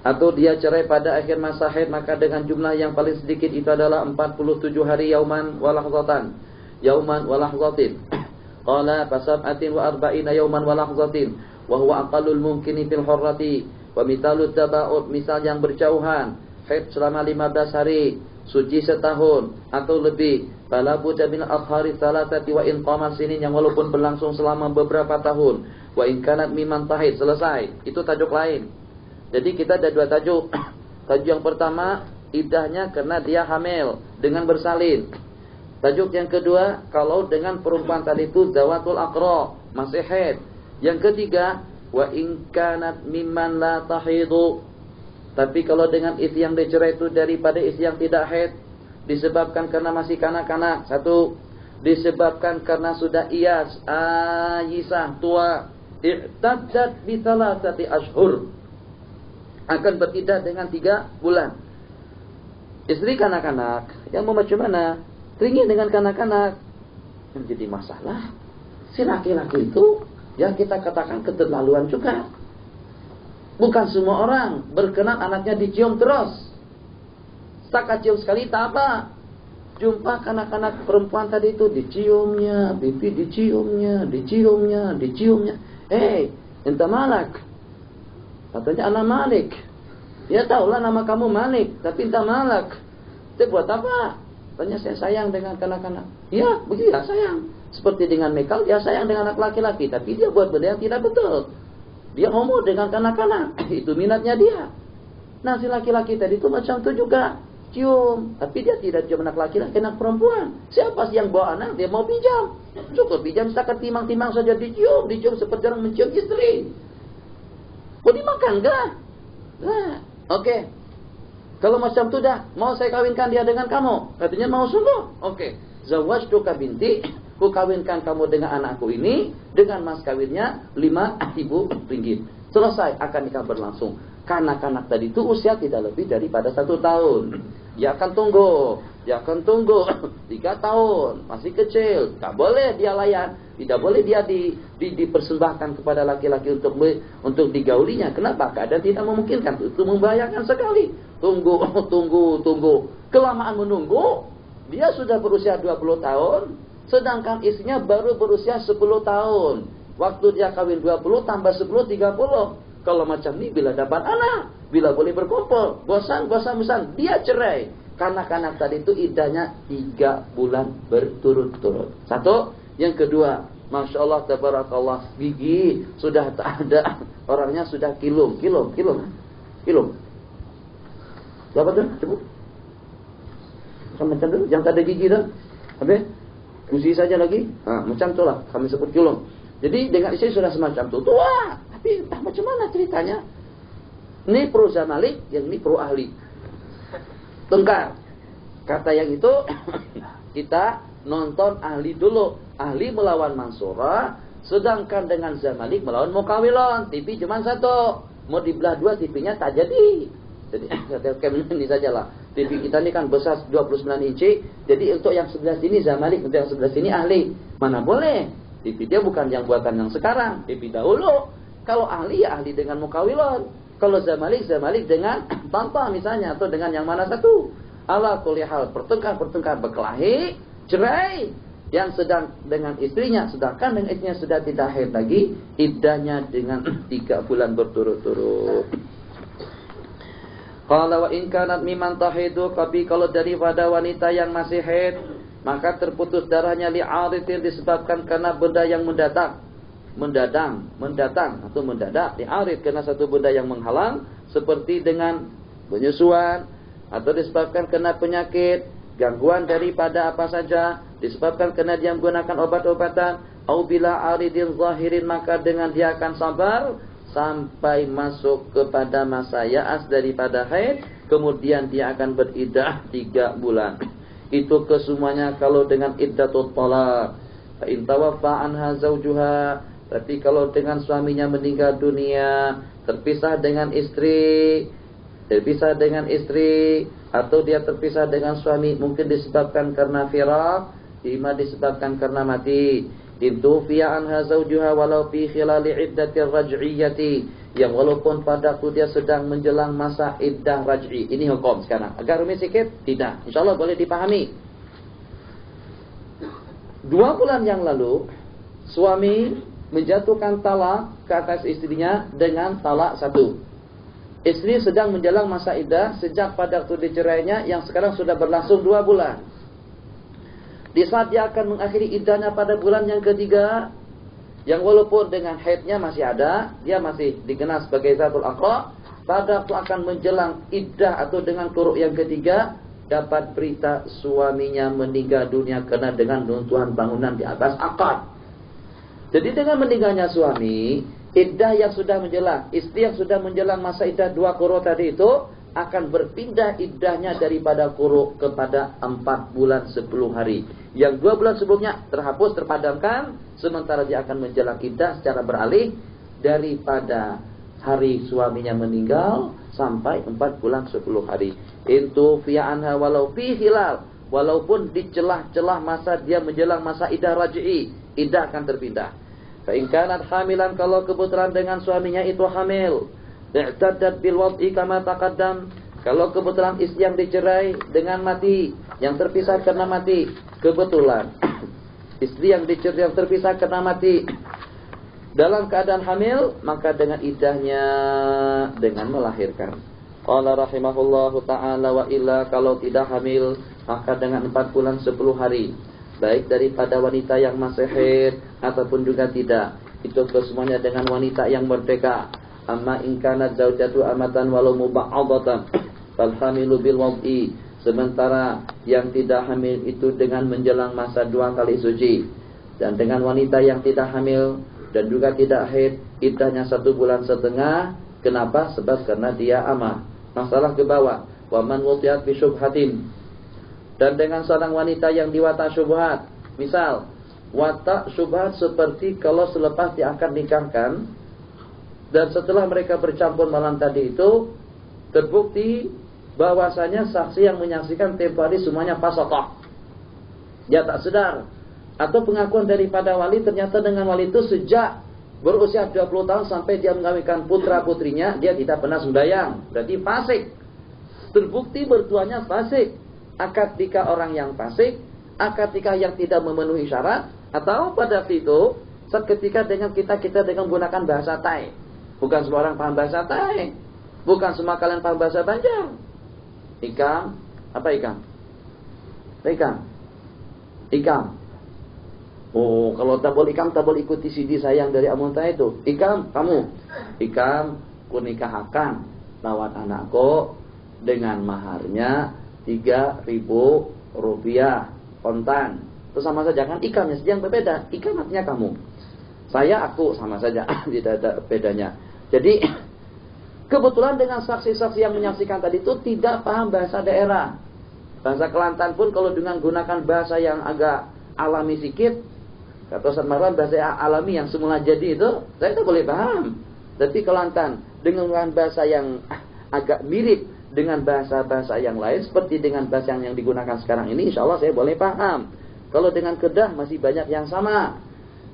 Atau dia cerai pada akhir masa haid, maka dengan jumlah yang paling sedikit itu adalah 47 hari yauman walahzatan. Yauman walahzatin. Qala fasab'atin wa arba'ina yauman walahzatin. Wa huwa aqallul mumkini fil hurrati. Wa mithalut taba'ud, misal yang berjauhan, haid selama 15 hari, suci setahun atau lebih. Fala budda min athhari thalathati wa in qamat sinin, yang walaupun berlangsung selama beberapa tahun. Wa in kanat mimman tahid, selesai. Itu tajuk lain. Jadi kita ada 2 tajuk. Tajuk yang pertama, iddahnya karena dia hamil dengan bersalin. Tajuk yang kedua, kalau dengan perempuan tadi itu zawatul aqra, masih haid. Yang ketiga, wa in kanat mimman la tahidu. Tapi kalau dengan istri yang dicerai itu daripada istri yang tidak haid, disebabkan karena masih kanak-kanak. Satu, disebabkan karena sudah iyas, ayisah, tua, i'taddat bi thalathati ashhur, akan beriddah dengan 3 bulan. Istri kanak-kanak, yang mau macam mana? Teringin dengan kanak-kanak. Yang jadi masalah, si laki-laki itu, yang kita katakan keterlaluan juga. Bukan semua orang berkenan anaknya dicium terus. Setakat cium sekali tak apa. Jumpa kanak-kanak perempuan tadi itu, diciumnya, pipi diciumnya, diciumnya. Enta malak. Katanya anak Malik. Ya tahulah nama kamu Malik, tapi enta malak. Itu buat apa? Tanya, saya sayang dengan kanak-kanak. Ya, begitu ya, sayang. Seperti dengan Mekal, dia sayang dengan anak laki-laki, tapi dia buat benda yang tidak betul. Dia homo dengan kanak-kanak. Itu minatnya dia. Nah, si laki-laki tadi itu macam itu juga. Cium, tapi dia tidak cium anak laki-laki, anak perempuan. Siapa sih yang bawa anak? Dia mau pinjam. Cukup pinjam setakat timang-timang saja dicium seperti orang mencium istri. Mau dimakan kah? Nah, oke. Kalau macam itu dah, mau saya kawinkan dia dengan kamu. Katanya mau sungguh. Oke. Zawajtuka binti, ku kawinkan kamu dengan anakku ini dengan mas kawinnya 5.000 ringgit. Selesai, akan nikah berlangsung. Kanak-kanak tadi itu usia tidak lebih daripada 1 tahun. Dia akan tunggu 3 tahun, masih kecil. Tak boleh dia layan, tidak boleh dia dipersembahkan kepada laki-laki untuk digaulinya. Kenapa? Keadaan tidak memungkinkan. Itu membahayakan sekali. Tunggu. Kelamaan menunggu, dia sudah berusia 20 tahun, sedangkan istrinya baru berusia 10 tahun. Waktu dia kawin 20 tambah 10, 30. Kalau macam ini, bila dapat anak, bila boleh berkumpul, bosan, dia cerai. Kanak-kanak tadi itu iddahnya 3 bulan berturut-turut. Satu. Yang kedua, Masya Allah, tabarakallah, gigi sudah tak ada. Orangnya sudah kilum. Berapa tuh? Coba. Macam dulu, yang tak ada gigi dah. Habis? Usi saja lagi. Macam tu lah, kami sebut kilum. Jadi dengan istri sudah semacam itu. Tua. Tapi entah macam mana ceritanya. Ini pro Zamalik, yang ini pro ahli. Tengkar. Kata yang itu, kita nonton ahli dulu. Ahli melawan Mansurah, sedangkan dengan Zamalik melawan Mukawilon. TV cuma 1. Mau dibelah 2, TV-nya tak jadi. Jadi, ini sajalah. TV kita ini kan besar 29 inci. Jadi untuk yang sebelah sini Zamalik, untuk yang sebelah sini ahli. Mana boleh? TV dia bukan yang buatan yang sekarang. TV dahulu. Kalau ahli, ya ahli dengan Mukawilon. Kalau Zamalik dengan tanpa misalnya. Atau dengan yang mana satu. Ala kulli hal, pertengkar berkelahi, cerai. Yang sedang dengan istrinya. Sedangkan dengan istrinya sudah tidak haid lagi. Iddahnya dengan 3 bulan berturut-turut. Qala wa in kanat mimman tahidu, tapi kalau daripada wanita yang masih haid, maka terputus darahnya li'aridin, disebabkan karena benda yang mendatang atau mendadak. Li'arid karena satu benda yang menghalang, seperti dengan penyusuan, atau disebabkan karena penyakit, gangguan daripada apa saja, disebabkan karena dia menggunakan obat-obatan, au bila aridin zahirin, maka dengan dia akan sabar sampai masuk kepada masa ya'as daripada haid, kemudian dia akan beriddah 3 bulan. Itu kesemuanya kalau dengan iddatul talaq. Fa in tawaffa anha zawjuha, tapi kalau dengan suaminya meninggal dunia, terpisah dengan istri, atau dia terpisah dengan suami, mungkin disebabkan karena firaq, disebabkan karena mati. Intufiya anha zawjuha walau fi khilali iddatir raj'iyyati, yang walaupun pada waktu dia sedang menjelang masa iddah raj'i. Ini hukum sekarang. Agak rumit sikit? Tidak. InsyaAllah boleh dipahami. 2 bulan yang lalu, suami menjatuhkan talak ke atas istrinya dengan talak 1. Istri sedang menjelang masa iddah sejak pada waktu dicerainya, yang sekarang sudah berlangsung 2 bulan. Di saat dia akan mengakhiri iddahnya pada bulan yang ketiga, yang walaupun dengan haidnya masih ada, dia masih dikenal sebagai zatul aqra. Pada waktu akan menjelang iddah atau dengan quru' yang ketiga, dapat berita suaminya meninggal dunia karena dengan runtuhan bangunan di atas akad. Jadi dengan meninggalnya suami, iddah yang sudah menjelang, istri yang sudah menjelang masa iddah 2 quru tadi itu akan berpindah iddahnya daripada quru kepada 4 bulan 10 hari. Yang 2 bulan sebelumnya terhapus, terpadamkan, sementara dia akan menjelang iddah secara beralih daripada hari suaminya meninggal sampai 4 bulan 10 hari. Itu fi'a anha walau fi hilal, walaupun di celah-celah masa dia menjelang masa iddah raj'i, iddah akan terpindah. Fa in kanat hamilan, kalau kebetulan dengan suaminya itu hamil, i'taddat bil wad'i kama taqaddam, kalau kebetulan istri yang dicerai dengan mati, yang terpisah karena mati, kebetulan istri yang dicerai yang terpisah karena mati dalam keadaan hamil, maka dengan iddahnya dengan melahirkan. Qala rahimahullahu ta'ala wa illa, kalau tidak hamil maka dengan 4 bulan 10 hari, baik daripada wanita yang masih haid ataupun juga tidak, itu kesemuanya dengan wanita yang merdeka. Amma in kanat zaujatu amatan walau muba'adatan fal hamilu bil wad'i, sementara yang tidak hamil itu dengan menjelang masa 2 kali suci. Dan dengan wanita yang tidak hamil dan juga tidak haid, iddahnya 1 bulan setengah. Kenapa? Sebab karena dia amah. Masalah ke bawah. Wa man wutiat bi syubhatin, dan dengan seorang wanita yang diwata syubhat. Misal, watak syubhat seperti kalau selepas dia akan nikahkan dan setelah mereka bercampur malam tadi itu terbukti bahwasanya saksi yang menyaksikan tempoh hari semuanya fasaqah, dia tak sedar, atau pengakuan daripada wali ternyata dengan wali itu sejak berusia 20 tahun sampai dia mengawinkan putra putrinya dia tidak pernah sembahyang, berarti fasik. Terbukti bertuanya fasik. Akad nikah orang yang fasik, akad nikah yang tidak memenuhi syarat, atau pada waktu itu seketika dengan kita dengan menggunakan bahasa Thai. Bukan semua orang paham bahasa Thai, bukan semua kalian paham bahasa Banjar. Ikam, apa ikam? Ikam. Oh, kalau tabul ikam, tabul ikuti CD sayang dari Amunta itu. Ikam, kamu. Ikam, ku nikahkan lawan anakku dengan maharnya 3.000 rupiah kontan. Itu sama saja kan, ikamnya saja yang berbeda. Ikam artinya kamu. Saya, aku, sama saja. Tidak ada bedanya. Jadi kebetulan dengan saksi-saksi yang menyaksikan tadi itu tidak paham bahasa daerah. Bahasa Kelantan pun kalau dengan gunakan bahasa yang agak alami sedikit, kata Ustaz Marwan, bahasa alami yang semula jadi itu, saya itu boleh paham. Tapi Kelantan dengan bahasa yang agak mirip dengan bahasa-bahasa yang lain, seperti dengan bahasa yang digunakan sekarang ini, insya Allah saya boleh paham. Kalau dengan Kedah masih banyak yang sama.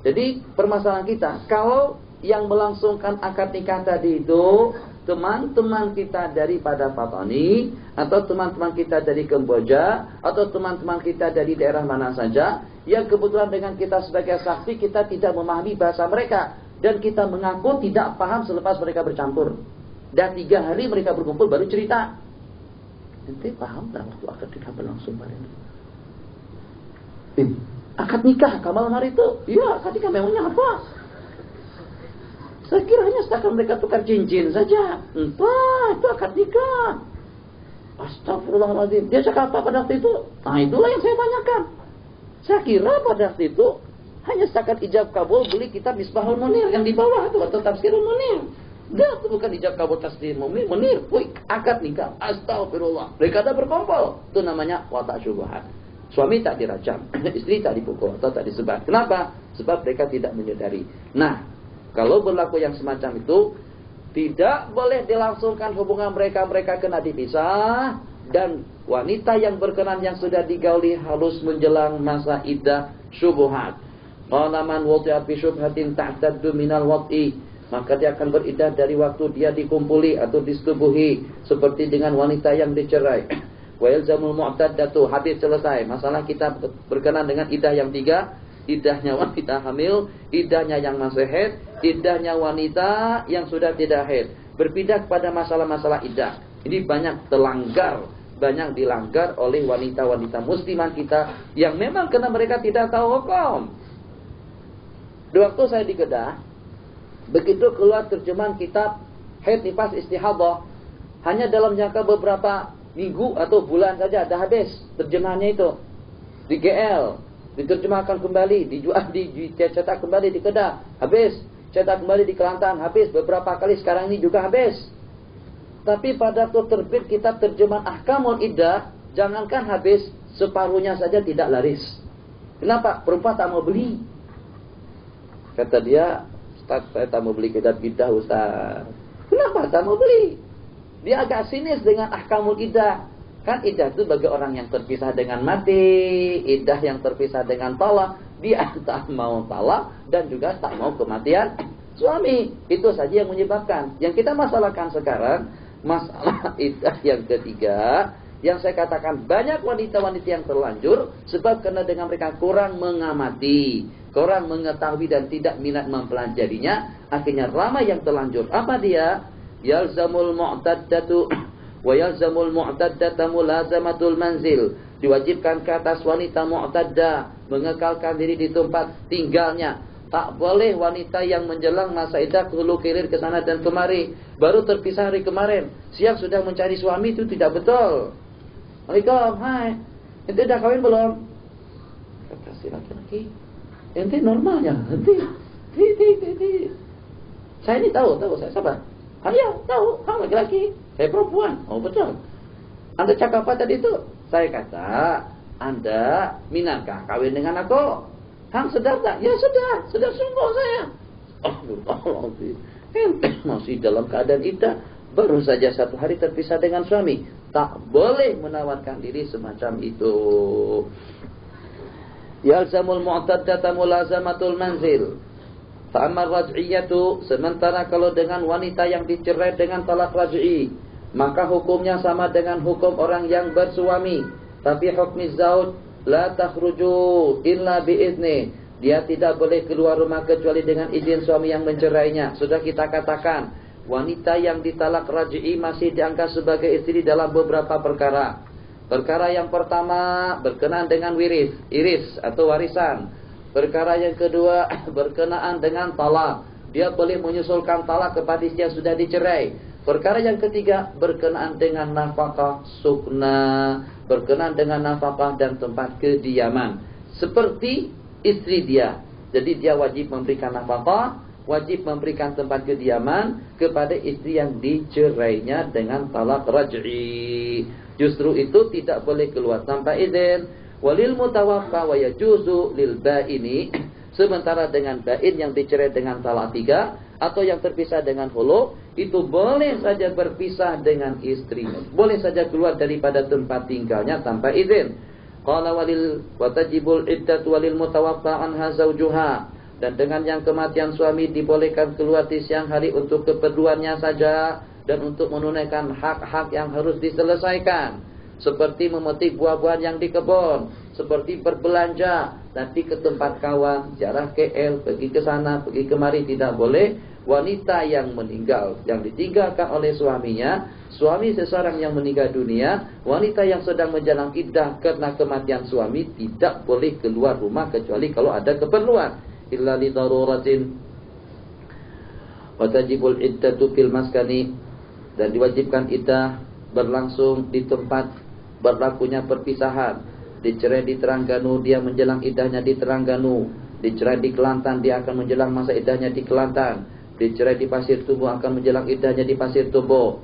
Jadi permasalahan kita, kalau yang melangsungkan akad nikah tadi itu teman-teman kita daripada Fatani, atau teman-teman kita dari Kamboja, atau teman-teman kita dari daerah mana saja, yang kebetulan dengan kita sebagai saksi kita tidak memahami bahasa mereka, dan kita mengaku tidak paham selepas mereka bercampur, dan 3 hari mereka berkumpul baru cerita. Nanti paham tak waktu akad nikah berlangsung hari ini? Akad nikah malam hari itu? Iya, akad nikah memangnya apa? Saya kira hanya setakat mereka tukar cincin saja. Entah, itu akad nikah. Astagfirullahaladzim. Dia cakap apa pada waktu itu? Nah, itulah yang saya tanyakan. Saya kira pada waktu itu hanya setakat ijab kabul beli kitab Misbahul Munir yang di bawah itu, atau Tafsirul Munir. Dia itu bukan ijab kabul Tafsir Munir. Wih, akad nikah. Astagfirullah. Mereka ada berkumpul. Itu namanya watak syubhat. Suami tak dirajam, istri tak dipukul atau tak disebar. Kenapa? Sebab mereka tidak menyadari. Nah, kalau berlaku yang semacam itu, tidak boleh dilangsungkan hubungan mereka kena dipisah, dan wanita yang berkenan yang sudah digauli harus menjelang masa iddah syubhat. Qala man wati'at bi syubhatin ta'taddu minal wad'i, maka dia akan beriddah dari waktu dia dikumpuli atau disetubuhi, seperti dengan wanita yang dicerai. Wa yalzamul mu'taddatu, hadis selesai. Masalah kita berkenan dengan iddah yang 3, iddahnya wanita hamil, iddahnya yang masih haid, iddahnya wanita yang sudah tidak haid. Berpindah kepada masalah-masalah iddah. Ini banyak dilanggar oleh wanita-wanita muslimah kita yang memang karena mereka tidak tahu hukum. Di waktu saya di Kedah, begitu keluar terjemahan kitab haid nifas istihadah, hanya dalam jangka beberapa minggu atau bulan saja dah habis terjemahannya itu. Di GL diterjemahkan kembali, dijual, dicetak kembali di Kedah, habis. Cetak kembali di Kelantan, habis. Beberapa kali sekarang ini juga habis. Tapi pada waktu terbit kitab terjemahan Ahkamul Iddah, jangankan habis, separuhnya saja tidak laris. Kenapa? Perempuan tak mau beli. Kata dia, Ustaz, saya tak mau beli kitab iddah, Ustaz. Kenapa tak mau beli? Dia agak sinis dengan Ahkamul Iddah. Kan iddah itu bagi orang yang terpisah dengan mati, iddah yang terpisah dengan talak. Dia tak mau talak dan juga tak mau kematian suami. Itu saja yang menyebabkan. Yang kita masalahkan sekarang, masalah iddah yang ketiga, yang saya katakan banyak wanita-wanita yang terlanjur sebab karena dengan mereka kurang mengamati, kurang mengetahui dan tidak minat mempelajarinya, akhirnya ramai yang terlanjur. Apa dia? Yalzamul mu'taddatu wa yalzamul mu'taddata mulazamatul manzil. Diwajibkan ke atas wanita mu'taddah mengekalkan diri di tempat tinggalnya. Tak boleh wanita yang menjelang masa iddah hulu kilir ke sana dan kemari. Baru terpisah hari kemarin, siang sudah mencari suami, itu tidak betul. Waalaikumsalam, hai, ente dah kawin belum? Kata si laki-laki, ente normalnya, ente. Saya ini tahu, saya sabar. Ya, tahu, kamu laki-laki, saya perempuan. Oh betul. Anda cakap apa tadi itu? Saya kata, Anda minatkah kawin dengan aku? Hang sedar tak? Ya sedar sungguh saya. Allah, ente masih dalam keadaan iddah, baru saja 1 hari terpisah dengan suami. Tak boleh menawarkan diri semacam itu. Yalzamul mu'taddata mulazamatul manzil. Fa'amar raj'iyatu, sementara kalau dengan wanita yang dicerai dengan talak raj'i, maka hukumnya sama dengan hukum orang yang bersuami. Tapi hukmi zauj la takhruju illa biizni. Dia tidak boleh keluar rumah kecuali dengan izin suami yang mencerainya. Sudah kita katakan, wanita yang ditalak raj'i masih dianggap sebagai istri dalam beberapa perkara. Perkara yang pertama berkenaan dengan iris atau warisan. Perkara yang kedua berkenaan dengan talak. Dia boleh menyusulkan talak kepada istri yang sudah dicerai. Perkara yang ketiga berkenaan dengan nafkah sukna, berkenaan dengan nafkah dan tempat kediaman. Seperti istri dia. Jadi dia wajib memberikan nafkah, wajib memberikan tempat kediaman kepada istri yang dicerainya dengan talak raj'i. Justru itu tidak boleh keluar tanpa izin. Walil mutawaffa wa yajuzu lil ba'ini. Sementara dengan ba'in yang dicerai dengan talak 3 atau yang terpisah dengan khulu, itu boleh saja berpisah dengan istrinya. Boleh saja keluar daripada tempat tinggalnya tanpa izin. Qala walil wa tajibul iddatu walil mutawaffa anha zawjuha. Dan dengan yang kematian suami dibolehkan keluar di siang hari untuk keperluannya saja dan untuk menunaikan hak-hak yang harus diselesaikan. Seperti memetik buah-buahan yang di kebun, seperti berbelanja, nanti ke tempat kawan, ziarah KL, pergi ke sana, pergi kemari, tidak boleh. Wanita yang meninggal, yang ditinggalkan oleh suaminya, suami seseorang yang meninggal dunia, wanita yang sedang menjalani iddah karena kematian suami, tidak boleh keluar rumah kecuali kalau ada keperluan. Illa li daruratin. Wa tajibul iddatu fil maskani, dan diwajibkan iddah berlangsung di tempat berlakunya perpisahan. Dicerai di Terengganu, dia menjelang iddahnya di Terengganu. Dicerai di Kelantan, dia akan menjelang masa iddahnya di Kelantan. Dicerai di Pasir Tubuh, akan menjelang iddahnya di Pasir Tubuh.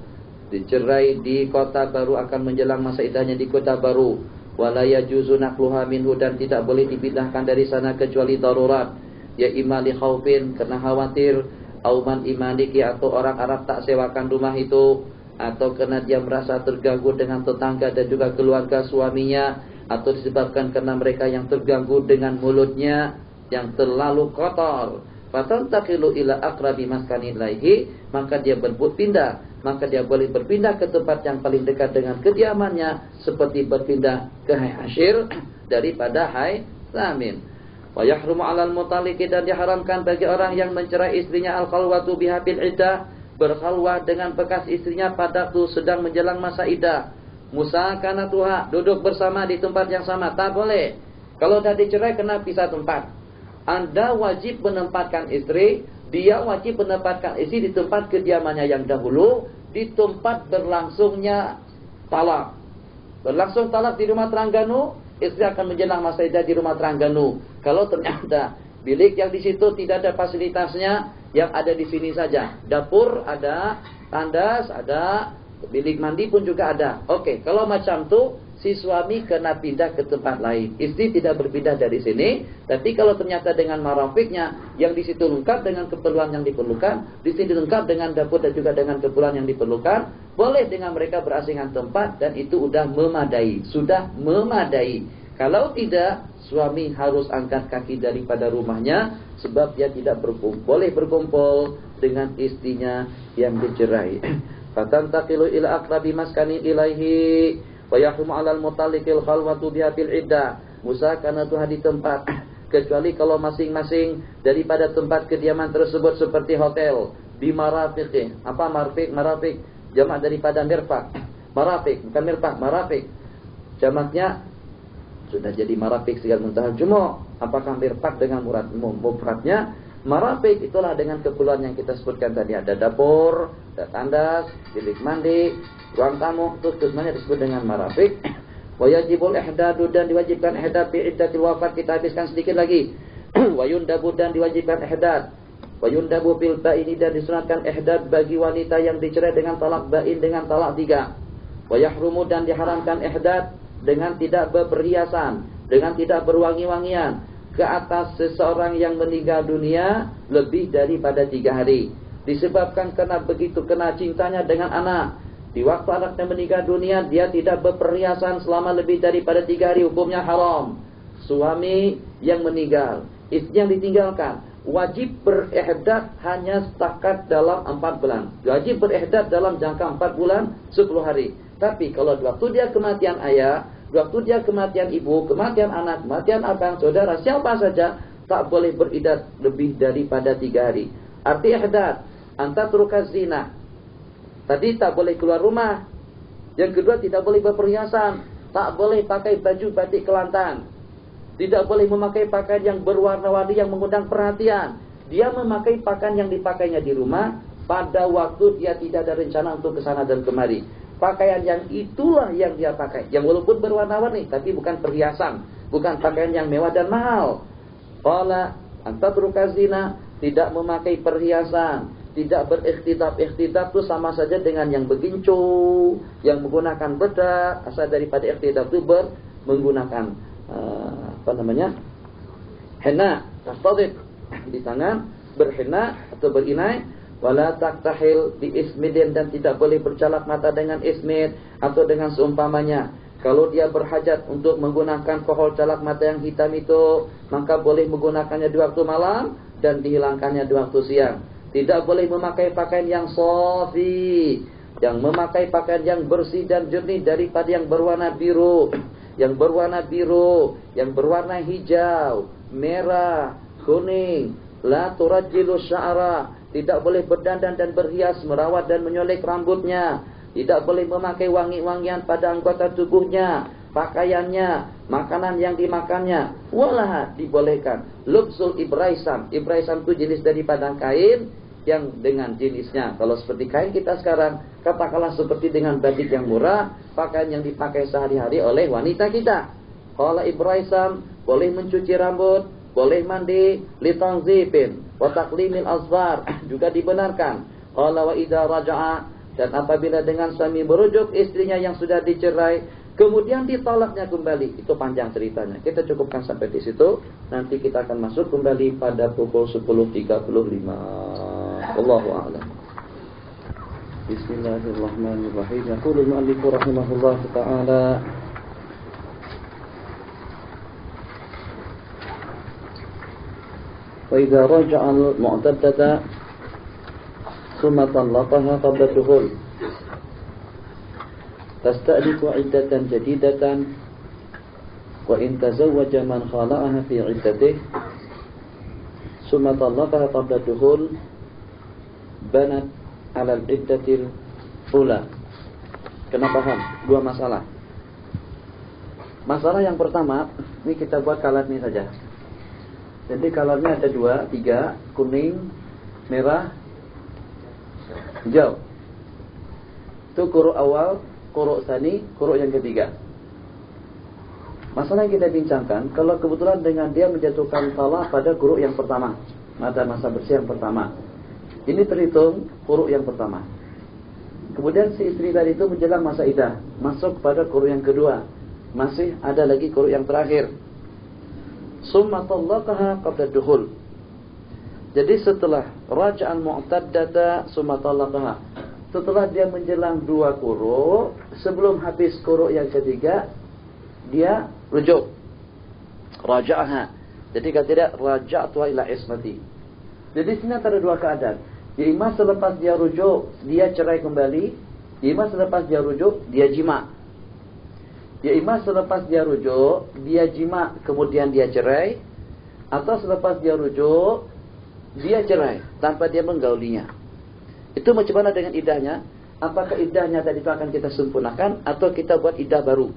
Dicerai di Kota Baru, akan menjelang masa iddahnya di Kota Baru. Wala yajuzu naqluha minhu, dan tidak boleh dipindahkan dari sana kecuali darurat. Ya imma li khaufin, karena khawatir, auman imaniki, atau orang Arab tak sewakan rumah itu, atau karena dia merasa terganggu dengan tetangga dan juga keluarga suaminya, atau disebabkan karena mereka yang terganggu dengan mulutnya yang terlalu kotor. Fatantaqilu ila aqrabi maskani ilaihi, maka dia berpindah, maka dia boleh berpindah ke tempat yang paling dekat dengan kediamannya, seperti berpindah ke Hai Ashir daripada Hai Samin. Wa yahrumu 'alal mutallaqi, dan diharamkan bagi orang yang mencerai istrinya al-khalwatu biha bil iddah, berkhalwah dengan bekas istrinya pada waktu sedang menjelang masa iddah. Musakanatuha, duduk bersama di tempat yang sama, tak boleh. Kalau dah dicerai kena pisah tempat. Anda wajib menempatkan istri, dia wajib menempatkan istri di tempat kediamannya yang dahulu, di tempat berlangsungnya talak. berlangsung talak di rumah Terengganu, istri akan menjelang masa iddah di rumah Terengganu. Kalau ternyata bilik yang di situ tidak ada fasilitasnya, yang ada di sini saja. Dapur ada, tandas ada, bilik mandi pun juga ada. Oke, kalau macam tu, si suami kena pindah ke tempat lain. Istri tidak berpindah dari sini, tapi kalau ternyata dengan marafiknya yang di situ lengkap dengan keperluan yang diperlukan, di sini lengkap dengan dapur dan juga dengan keperluan yang diperlukan, boleh dengan mereka berasingan tempat dan itu sudah memadai. Kalau tidak, suami harus angkat kaki daripada rumahnya sebab dia tidak boleh berkumpul dengan istrinya yang dicerai. Fatantaqilu ila aqrabi maskani ilaihi wa yahrumu 'alal mutalliqil khalwatu biha bil iddah. Musakanatuha di tempat, kecuali kalau masing-masing daripada tempat kediaman tersebut seperti hotel, di marafiq. Apa marfiq? Marafiq jamak daripada mirfaq. Marafiq bukan mirfaq, marafiq. Jamaknya sudah jadi marafiq sigal muntahal jumu'. Apakah mirfaq dengan mufradnya? Marafiq itulah dengan keperluan yang kita sebutkan tadi, ada dapur, ada tandas, bilik mandi, ruang tamu, itu semuanya disebut dengan marafiq. Wa yajibul ihdadu, dan diwajibkan ihdad fi iddatil wafat, kita habiskan sedikit lagi. Wa yundabu, dan diwajibkan ihdad. Wa yundabu bil ba'ini, dan disunatkan ihdad bagi wanita yang dicerai dengan talak ba'in, dengan talak 3. Wa yahrumu, dan diharamkan ihdad dengan tidak berperhiasan, dengan tidak berwangi-wangian ke atas seseorang yang meninggal dunia lebih daripada 3 hari. Disebabkan karena begitu kena cintanya dengan anak. Di waktu anaknya meninggal dunia, dia tidak berperhiasan selama lebih daripada 3 hari, hukumnya haram. Suami yang meninggal, istri yang ditinggalkan, wajib berihdad hanya setakat dalam 4 bulan. Wajib berihdad dalam jangka 4 bulan 10 hari. Tapi kalau waktu dia kematian ayah, waktu dia kematian ibu, kematian anak, kematian abang, saudara, siapa saja, tak boleh beridat lebih daripada 3 hari. Arti ihdad, anta turukaz zina. Tadi tak boleh keluar rumah. Yang kedua, tidak boleh berperhiasan. Tak boleh pakai baju batik kelantan. Tidak boleh memakai pakaian yang berwarna-warni yang mengundang perhatian. Dia memakai pakaian yang dipakainya di rumah pada waktu dia tidak ada rencana untuk kesana dan kemari. Pakaian yang itulah yang dia pakai, yang walaupun berwarna-warni tapi bukan perhiasan, bukan pakaian yang mewah dan mahal. Qala anta turukazina, tidak memakai perhiasan, tidak berikhtitab. Ikhtitab itu sama saja dengan yang begincu, yang menggunakan bedak. Asal daripada ikhtitab itu menggunakan henna, tastadid di tangan, berhenna atau berinai. Wala taktahil bi ismidin, dan tidak boleh bercalak mata dengan ismid atau dengan seumpamanya. Kalau dia berhajat untuk menggunakan kohol calak mata yang hitam itu, maka boleh menggunakannya di waktu malam dan dihilangkannya di waktu siang. Tidak boleh memakai pakaian yang safi, yang memakai pakaian yang bersih dan jernih daripada yang berwarna biru, yang berwarna hijau, merah, kuning. La turajjilu sya'ra, tidak boleh berdandan dan berhias, merawat dan menyolek rambutnya. Tidak boleh memakai wangi-wangian pada anggota tubuhnya, pakaiannya, makanan yang dimakannya. Walah dibolehkan. Lubsul ibraisam. Ibraisam itu jenis daripada kain yang dengan jenisnya. Kalau seperti kain kita sekarang, katakanlah seperti dengan batik yang murah, pakaian yang dipakai sehari-hari oleh wanita kita. Kalau ibraisam, boleh mencuci rambut, boleh mandi, litanzifin wa taqlimil azfar, juga dibenarkan. Qala wa idza raja'a, dan apabila dengan suami merujuk istrinya yang sudah dicerai, kemudian ditolaknya kembali. Itu panjang ceritanya. Kita cukupkan sampai di situ. Nanti kita akan masuk kembali pada pukul 10.35. Wallahu a'lam. Bismillahirrahmanirrahim. Yaqulul mu'allif rahimahullah ta'ala, فإذا رجع المعتدة ثم طلقها قبل الدخول تستأنف عدة جديدة وإن تزوج من خالعها في عدته ثم طلقها قبل الدخول بنت على العدة الأولى. Kena paham dua masalah. Masalah yang pertama, ini kita buat kalatnya saja. Jadi colornya ada 2, 3, kuning, merah, hijau. Itu kuruk awal, kuruk sani, kuruk yang ketiga. Masalah yang kita bincangkan, kalau kebetulan dengan dia menjatuhkan talak pada quru' yang pertama, masa bersih yang pertama, ini terhitung quru' yang pertama. Kemudian si istri tadi itu menjelang masa iddah, masuk pada quru' yang kedua, masih ada lagi quru' yang terakhir. Summa talaqaha qabla dukhul. Jadi setelah raja'al mu'taddata summa talaqaha, setelah dia menjelang 2 quru', sebelum habis quru' yang ketiga, dia rujuk. Raja'aha. Jadi kata dia raja'tu ila ismati. Jadi sini ada 2 keadaan. Ya imma selepas dia rujuk, dia cerai kembali. Ya imma selepas dia rujuk, dia jima. Ya imma selepas dia rujuk, dia jima kemudian dia cerai, atau selepas dia rujuk, dia cerai tanpa dia menggaulinya. Itu macam mana dengan iddahnya? Apakah iddahnya tadi itu akan kita sempurnakan atau kita buat iddah baru?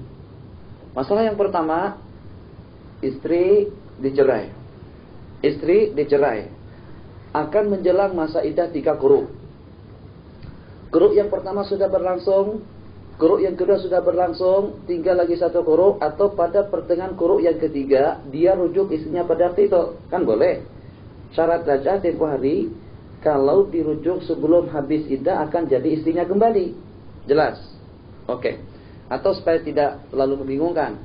Masalah yang pertama, istri dicerai. Istri dicerai. Akan menjelang masa iddah 3 quru'. Quru' yang pertama sudah berlangsung, quru' yang kedua sudah berlangsung, tinggal lagi 1 quru', atau pada pertengahan quru' yang ketiga, dia rujuk istrinya pada waktu itu. Kan boleh. Syarat saja tempoh hari, kalau dirujuk sebelum habis iddah akan jadi istrinya kembali. Jelas? Oke. Atau supaya tidak terlalu membingungkan.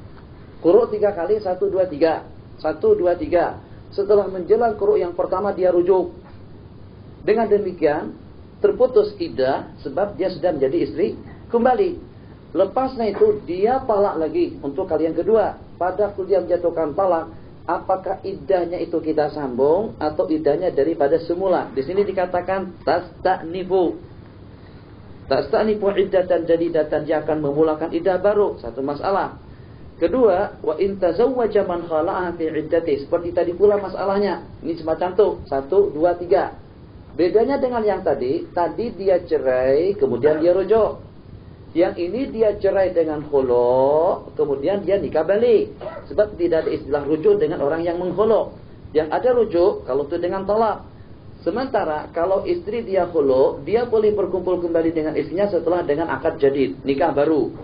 Quru' 3 kali, 1, 2, 3. 1, 2, 3. Setelah menjelang quru' yang pertama dia rujuk. Dengan demikian terputus iddah sebab dia sudah menjadi istri kembali. Lepasnya itu dia talak lagi untuk kali yang kedua. Pada waktu dia menjatuhkan talak, apakah iddahnya itu kita sambung atau iddahnya daripada semula? Di sini dikatakan tasta'nifu. Tasta'nifu iddatan jadidatan, dia akan memulakan iddah baru. Satu masalah. Kedua, wa in tazawwaja man khala'aha fi iddati. Seperti tadi pula masalahnya. Ini semacam tuh. 1, 2, 3. Bedanya dengan yang tadi dia cerai, kemudian dia rujuk. Yang ini dia cerai dengan khulu', kemudian dia nikah balik. Sebab tidak ada istilah rujuk dengan orang yang mengkhulu'. Yang ada rujuk kalau itu dengan talak. Sementara kalau istri dia khulu', dia boleh berkumpul kembali dengan istrinya setelah dengan akad jadid, nikah baru.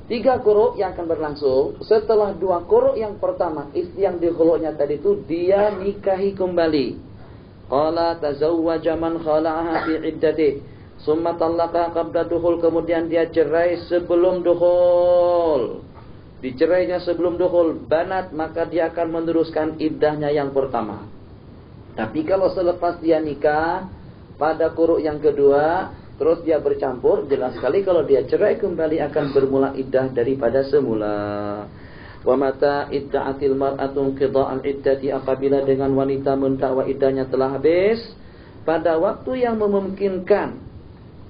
3 quru' yang akan berlangsung. Setelah 2 quru' yang pertama, istri yang di khulu'nya tadi itu dia nikahi kembali. Qala tazawwaja man khala'aha fi iddatihi, summa talaqa qabla dukhul, kemudian dia cerai sebelum dukhul. Dicerainya sebelum dukhul, banat, maka dia akan meneruskan iddahnya yang pertama. Tapi kalau selepas dia nikah pada quru' yang kedua, terus dia bercampur, jelas sekali kalau dia cerai kembali akan bermula iddah daripada semula. Wa mata idda'atil mar'atu qida'al iddati, apabila dengan wanita mendakwa iddahnya telah habis pada waktu yang memungkinkan,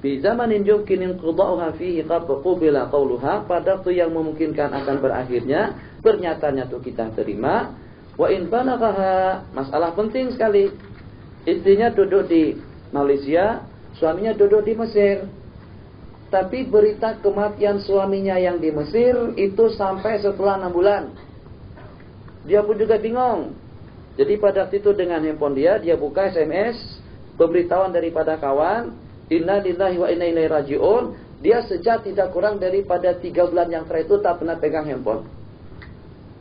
bi zamanin yumkin inqida'uha fihi qad qubila qawluha, pada waktu yang memungkinkan akan berakhirnya pernyataannya itu kita terima. Wa in balaghaha, masalah penting sekali. Istrinya duduk di Malaysia, suaminya duduk di Mesir. Tapi berita kematian suaminya yang di Mesir itu sampai setelah 6 bulan. Dia pun juga bingung. Jadi pada waktu itu dengan handphone dia buka SMS, pemberitahuan daripada kawan, inna lillahi wa inna ilaihi raji'un. Dia sejak tidak kurang daripada 3 bulan yang terakhir itu tak pernah pegang handphone.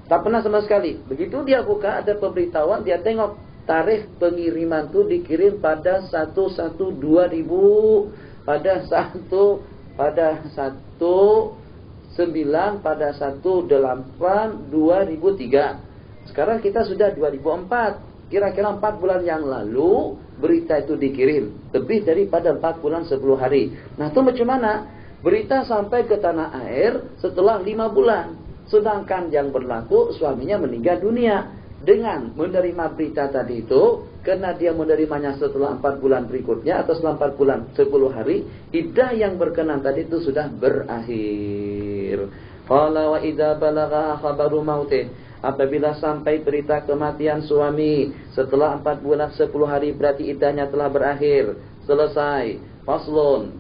Tak pernah sama sekali. Begitu dia buka ada pemberitahuan, dia tengok tarikh pengiriman itu dikirim pada 1/1/2000, pada 1/9, pada 1/8/2003. Sekarang kita sudah 2004. Kira-kira 4 bulan yang lalu berita itu dikirim. Lebih daripada 4 bulan 10 hari. Nah itu macam mana? Berita sampai ke tanah air setelah 5 bulan. Sedangkan yang berlaku suaminya meninggal dunia. Dengan menerima berita tadi itu, karena dia menerimanya setelah 4 bulan berikutnya atau setelah 4 bulan 10 hari, iddah yang berkenan tadi itu sudah berakhir. Qala wa idza balagha khabaru mautih, apabila sampai berita kematian suami setelah 4 bulan 10 hari, berarti iddahnya telah berakhir, selesai. Faslun,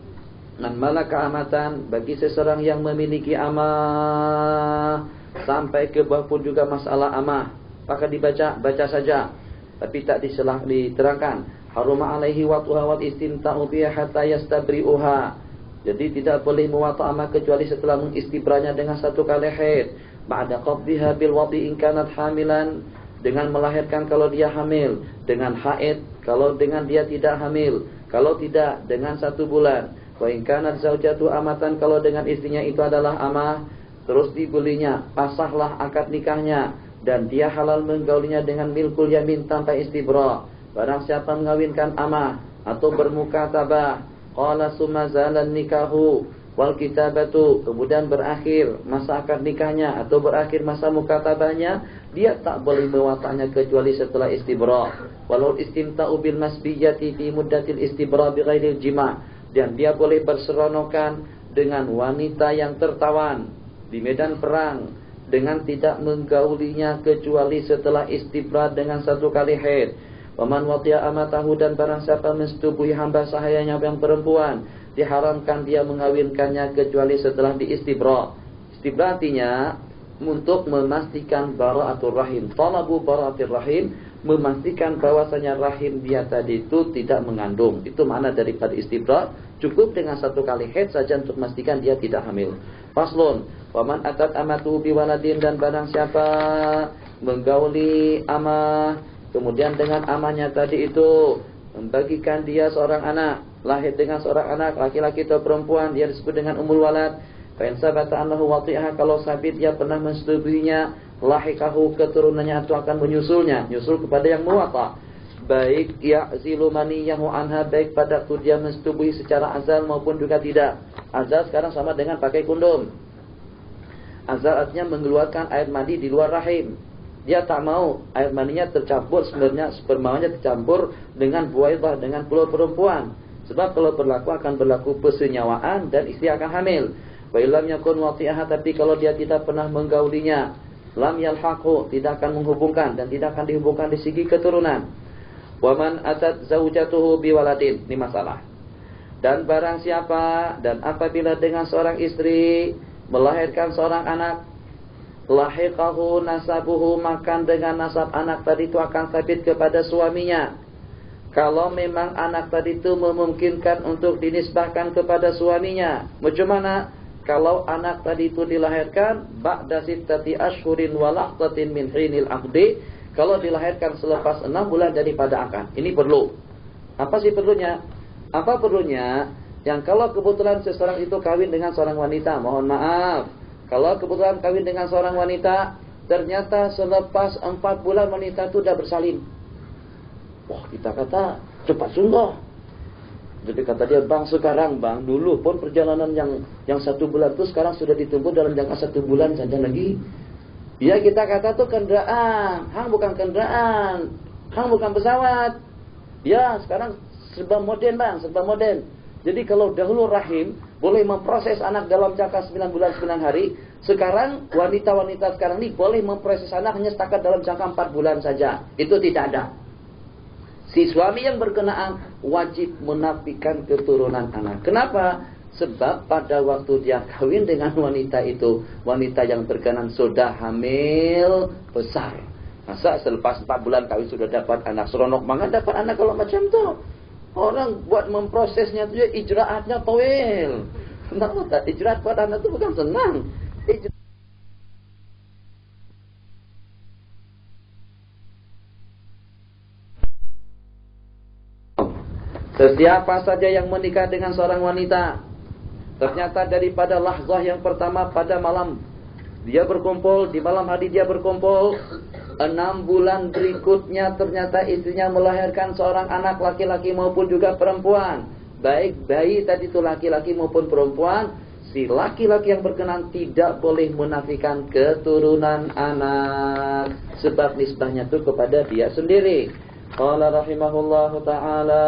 man malaka amatan, bagi seseorang yang memiliki amah, sampai ke bawah pun juga masalah amah, maka baca saja, tapi tak diterangkan. Haruma alaihi watuha wal istimta'u biha hatta yastabri'uha. Jadi tidak boleh mewata amah kecuali setelah mengistibranya dengan 1 kali haid. ba'da qabdiha bil wati in kanat hamilan, dengan melahirkan kalau dia hamil, dengan haid kalau dengan dia tidak hamil, kalau tidak dengan 1 bulan. Wa in kanat zaujatu amatan, kalau dengan istrinya itu adalah amah, terus dibelinya, pasahlah akad nikahnya, dan dia halal menggaulinya dengan milkul yamin tanpa istibra. Barang siapa mengawinkan amah atau bermukatabah, qala summa zalan nikahu wal kitabatu, kemudian berakhir masa akad nikahnya atau berakhir masa mukatabahnya, dia tak boleh mewata'nya kecuali setelah istibra. Walau istimta'u bil masbiyati fi muddatil istibra bi ghairil jima', dan dia boleh berseronokan dengan wanita yang tertawan di medan perang dengan tidak menggaulinya kecuali setelah istibra dengan 1 kali haid. Waman wati'a amatahu, dan barang siapa mensetubuhi hamba sahayanya yang perempuan, diharamkan dia mengawinkannya kecuali setelah diistibra. Istibra artinya untuk memastikan bara'atul rahim, talabu bara'atul rahim, memastikan bahwasanya rahim dia tadi itu tidak mengandung. Itu makna daripada istibra. Cukup dengan 1 kali haid saja untuk memastikan dia tidak hamil. Faslun, waman atat amatuhu biwaladin, dan barang siapa menggauli amah, kemudian dengan amahnya tadi itu membagikan dia seorang anak, lahir dengan seorang anak, laki-laki atau perempuan, dia disebut dengan ummul walad. Fa in sabata annahu wati'aha, kalau sabit dia pernah mensetubuhinya, lahikahu, keturunannya itu akan menyusulnya, nyusul kepada yang muwata. Baik ya'zilu maniyahu anha, baik pada waktu dia mensetubuhi secara azal maupun juga tidak. Azal sekarang sama dengan pakai kondom. Azal artinya mengeluarkan air mani di luar rahim. Dia tak mau air maninya tercampur, sebenarnya spermanya tercampur dengan buaidah, dengan keluar perempuan. Sebab kalau berlaku akan berlaku persenyawaan dan istri akan hamil. Wa illam yakun wati'aha, tapi kalau dia tidak pernah menggaulinya, lam yalhaqhu, tidak akan menghubungkan dan tidak akan dihubungkan di segi keturunan. Waman atat zaujatuhu biwaladin, ini masalah. Dan barang siapa, dan apabila dengan seorang istri melahirkan seorang anak, lahiqahu nasabuhu, makan dengan nasab anak tadi itu akan sabit kepada suaminya. Kalau memang anak tadi itu memungkinkan untuk dinisbahkan kepada suaminya. Macam mana? Kalau anak tadi itu dilahirkan ba'da sittati ashhurin wa laqtatin min hinil aqdi, kalau dilahirkan selepas 6 bulan daripada akad. Ini perlu. Apa sih perlunya? Apa perlunya? Yang kalau kebetulan seseorang itu kawin dengan seorang wanita, mohon maaf, kalau kebetulan kawin dengan seorang wanita, ternyata selepas 4 bulan wanita itu sudah bersalin. Wah, kita kata cepat sungguh. Jadi kata dia, bang sekarang bang, dulu pun perjalanan yang 1 bulan itu sekarang sudah ditempuh dalam jangka 1 bulan saja lagi. Ya kita kata tuh kendaraan, hang bukan kendaraan, hang bukan pesawat. Ya sekarang serba modern bang, serba modern. Jadi kalau dahulu rahim boleh memproses anak dalam jangka 9 bulan 9 hari, sekarang wanita-wanita sekarang ini boleh memproses anak hanya setakat dalam jangka 4 bulan saja. Itu tidak ada. Si suami yang berkenaan wajib menafikan keturunan anak. Kenapa? Sebab pada waktu dia kawin dengan wanita itu, wanita yang berkenan sudah hamil besar. Masa selepas 4 bulan kawin sudah dapat anak, seronok banget dapat anak kalau macam itu. Orang buat memprosesnya itu ijraatnya tawil. Kenapa? Ijraat buat anak itu bukan senang. Sesiapa saja yang menikah dengan seorang wanita, ternyata daripada lahzah yang pertama pada malam dia berkumpul, di malam hari dia berkumpul, 6 bulan berikutnya ternyata istrinya melahirkan seorang anak laki-laki maupun juga perempuan. Baik bayi tadi itu laki-laki maupun perempuan, si laki-laki yang berkenan tidak boleh menafikan keturunan anak, sebab nisbahnya itu kepada dia sendiri. Qala rahimahullahu ta'ala,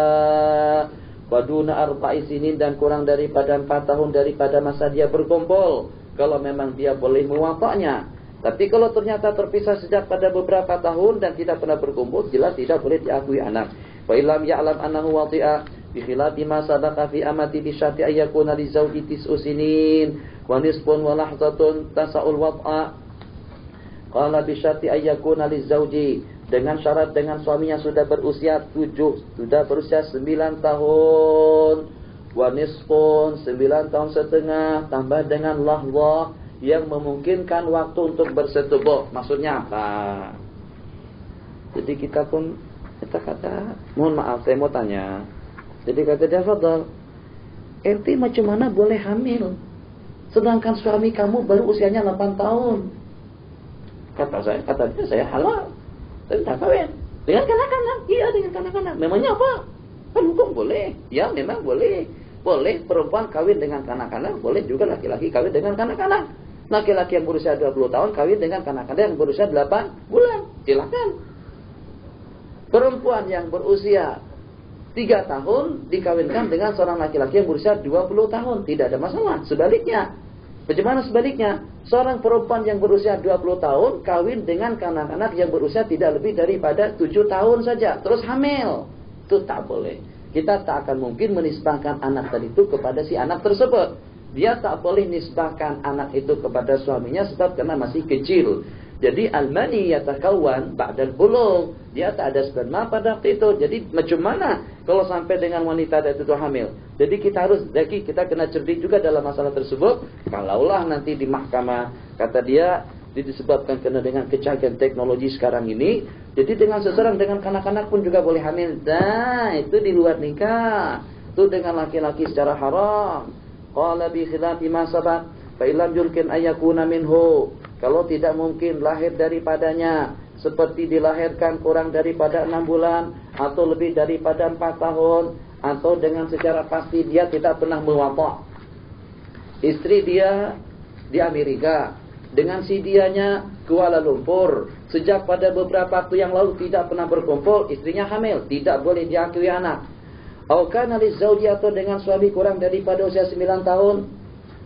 waduna arba'i sinin, dan kurang daripada 4 tahun daripada masa dia berkumpul, kalau memang dia boleh mewafaknya. Tapi kalau ternyata terpisah sejak pada beberapa tahun dan tidak pernah berkumpul, jelas tidak boleh diakui anak. Wa illam ya'lam annahu wati'a bi khilafi ma sabaqa fi amati bi syarti ayyakuna li zawji tis'u sinin wa nisfun wa lahzatun tasa'ul wat'a. Qala bi syarti ayyakuna li zawji, dengan syarat dengan suaminya sudah berusia 9 tahun, wa nisfun 9 tahun setengah, tambah dengan lahzah, yang memungkinkan waktu untuk bersetubuh. Maksudnya apa? Jadi kita kata, mohon maaf saya mau tanya. Jadi kata dia, Fadal, ente macam mana boleh hamil? Sedangkan suami kamu baru usianya 8 tahun. Kata dia, saya halal. Saya tak kawin. Dengan kanak-kanak? Iya, dengan kanak-kanak. Memangnya apa? Kan hukum boleh. Ya, memang boleh. Boleh perempuan kawin dengan kanak-kanak, boleh juga laki-laki kawin dengan kanak-kanak. Laki-laki yang berusia 20 tahun kawin dengan kanak-kanak yang berusia 8 bulan. Silakan. Perempuan yang berusia 3 tahun dikawinkan dengan seorang laki-laki yang berusia 20 tahun. Tidak ada masalah. Sebaliknya. Bagaimana sebaliknya? Seorang perempuan yang berusia 20 tahun kawin dengan kanak-kanak yang berusia tidak lebih daripada 7 tahun saja. Terus hamil. Itu tak boleh. Kita tak akan mungkin menisbahkan anak tadi itu kepada si anak tersebut. Dia tak boleh nisbahkan anak itu kepada suaminya sebab karena masih kecil. Jadi al-mani yatakawan ba'dal bulugh. Dia tak ada sperma pada waktu itu. Jadi macam mana kalau sampai dengan wanita itu hamil? Jadi kita kena cerdik juga dalam masalah tersebut. Kalaulah nanti di mahkamah kata dia disebabkan kena dengan kecanggihan teknologi sekarang ini, jadi dengan seseorang dengan kanak-kanak pun juga boleh hamil. Nah, itu di luar nikah. Itu dengan laki-laki secara haram. Qala bi khilafi ma sabaq fa illam yumkin ayyakuna minhu. Kalau tidak mungkin lahir daripadanya seperti dilahirkan kurang daripada 6 bulan atau lebih daripada 4 tahun atau dengan secara pasti dia tidak pernah mewapak. Istri dia di Amerika, dengan si dianya Kuala Lumpur. Sejak pada beberapa waktu yang lalu tidak pernah berkumpul, istrinya hamil, tidak boleh diakui anak. Atau kana lizauji, atau dengan suami kurang daripada usia 9 tahun,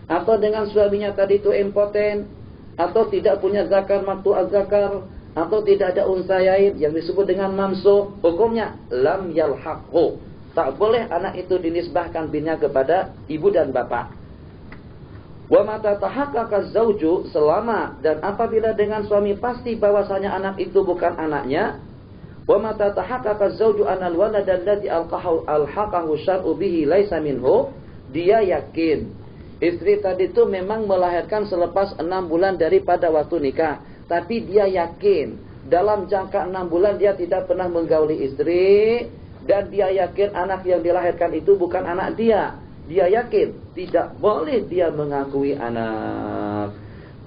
atau dengan suaminya tadi itu impoten, atau tidak punya zakar waktu az-zakar, atau tidak ada unsayain yang disebut dengan mamsuh, hukumnya lam yalhaqhu. Tak boleh anak itu dinisbahkan binnya kepada ibu dan bapak. Wa mata tahaqqaqa zauju, selama dan apabila dengan suami pasti bahwasanya anak itu bukan anaknya. Wa mata tahaqqaqa zauju anal walad alladhi alhaqahu syar'u bihi laisa minhu, dia yakin istri tadi itu memang melahirkan selepas 6 bulan daripada waktu nikah, tapi dia yakin dalam jangka 6 bulan dia tidak pernah menggauli istri dan dia yakin anak yang dilahirkan itu bukan anak dia. Dia yakin tidak boleh dia mengakui anak.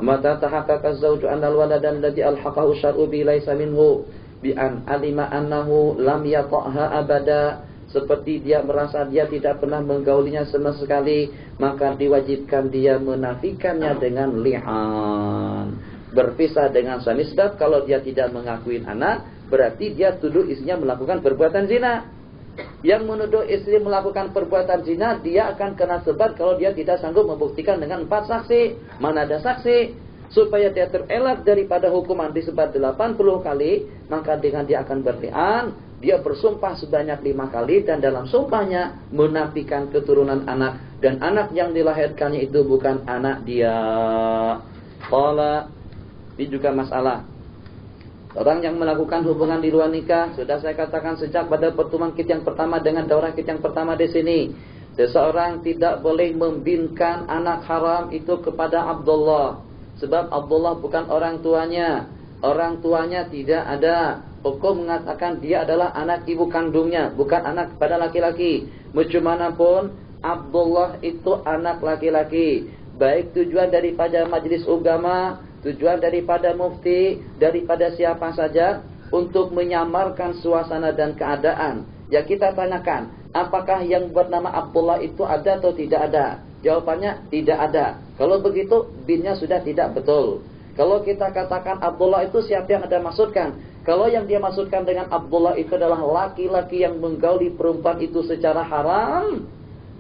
Mata tahaqqaqa az-zawju annal waladan alladhi alhaqahu syar'u bi laisa minhu bi an alima annahu lam yata'ha abada. Seperti dia merasa dia tidak pernah menggaulinya sama sekali, maka diwajibkan dia menafikannya dengan li'an. Berpisah dengan suami, sebab kalau dia tidak mengakui anak, berarti dia tuduh istrinya melakukan perbuatan zina. Yang menuduh istri melakukan perbuatan zina, dia akan kena sebat kalau dia tidak sanggup membuktikan dengan 4 saksi. Mana ada saksi? Supaya dia terelak daripada hukuman disebat 80 kali, maka dengan dia akan berlian, dia bersumpah sebanyak 5 kali, dan dalam sumpahnya menafikan keturunan anak, dan anak yang dilahirkannya itu bukan anak dia. Qala, ini juga masalah. Orang yang melakukan hubungan di luar nikah, sudah saya katakan sejak pada pertemuan kita yang pertama dengan daurah kita yang pertama di sini. Seseorang tidak boleh membinkan anak haram itu kepada Abdullah. Sebab Abdullah bukan orang tuanya. Orang tuanya tidak ada. Hukum mengatakan dia adalah anak ibu kandungnya, bukan anak kepada laki-laki. Bagaimanapun, Abdullah itu anak laki-laki. Baik tujuan daripada majlis agama, tujuan daripada mufti, daripada siapa saja untuk menyamarkan suasana dan keadaan. Ya kita tanyakan, apakah yang bernama Abdullah itu ada atau tidak ada? Jawabannya tidak ada. Kalau begitu, binnya sudah tidak betul. Kalau kita katakan Abdullah itu siapa yang ada maksudkan? Kalau yang dia maksudkan dengan Abdullah itu adalah laki-laki yang menggauli perempuan itu secara haram,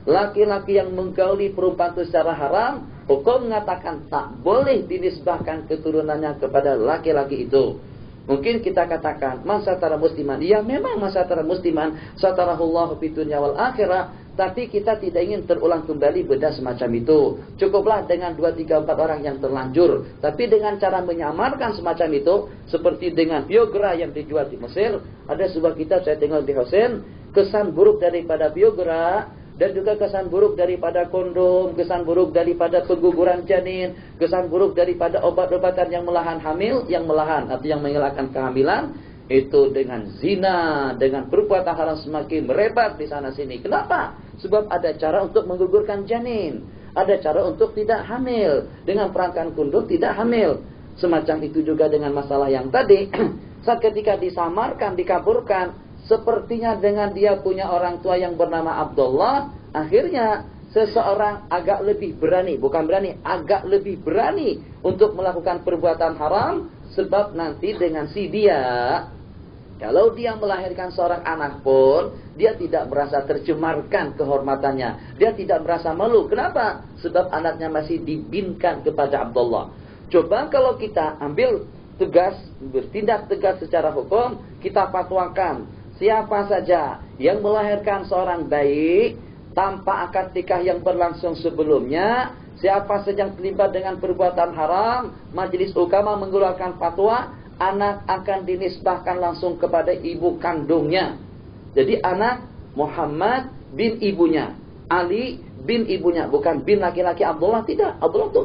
laki-laki yang menggauli perempuan itu secara haram, hukum mengatakan tak boleh dinisbahkan keturunannya kepada laki-laki itu. Mungkin kita katakan man satara musliman, ya memang man satara musliman satarahullahu fid dunya wal akhirah, tapi kita tidak ingin terulang kembali benda semacam itu. Cukuplah dengan 2, 3, 4 orang yang terlanjur. Tapi dengan cara menyamarkan semacam itu, seperti dengan Viagra yang dijual di Mesir, ada sebuah kitab saya tengok di Hosen, kesan buruk daripada Viagra dan juga kesan buruk daripada kondom, kesan buruk daripada pengguguran janin, kesan buruk daripada obat-obatan yang melahan hamil, yang melahan atau yang menghilangkan kehamilan, itu dengan zina, dengan perbuatan haram semakin merebak di sana sini. Kenapa? Sebab ada cara untuk menggugurkan janin, ada cara untuk tidak hamil, dengan perangkat kondom tidak hamil. Semacam itu juga dengan masalah yang tadi. Saat ketika disamarkan, dikaburkan, sepertinya dengan dia punya orang tua yang bernama Abdullah, akhirnya seseorang agak lebih berani, bukan berani, agak lebih berani untuk melakukan perbuatan haram, sebab nanti dengan si dia, kalau dia melahirkan seorang anak pun, dia tidak merasa tercemarkan kehormatannya, dia tidak merasa malu. Kenapa? Sebab anaknya masih dibinkan kepada Abdullah. Coba kalau kita ambil tugas, bertindak tegas secara hukum, kita fatwakan, siapa saja yang melahirkan seorang bayi tanpa akad nikah yang berlangsung sebelumnya, siapa saja yang terlibat dengan perbuatan haram, majelis ulama mengeluarkan fatwa, anak akan dinisbahkan langsung kepada ibu kandungnya. Jadi anak Muhammad bin ibunya, Ali bin ibunya, bukan bin laki-laki Abdullah, tidak. Abdullah itu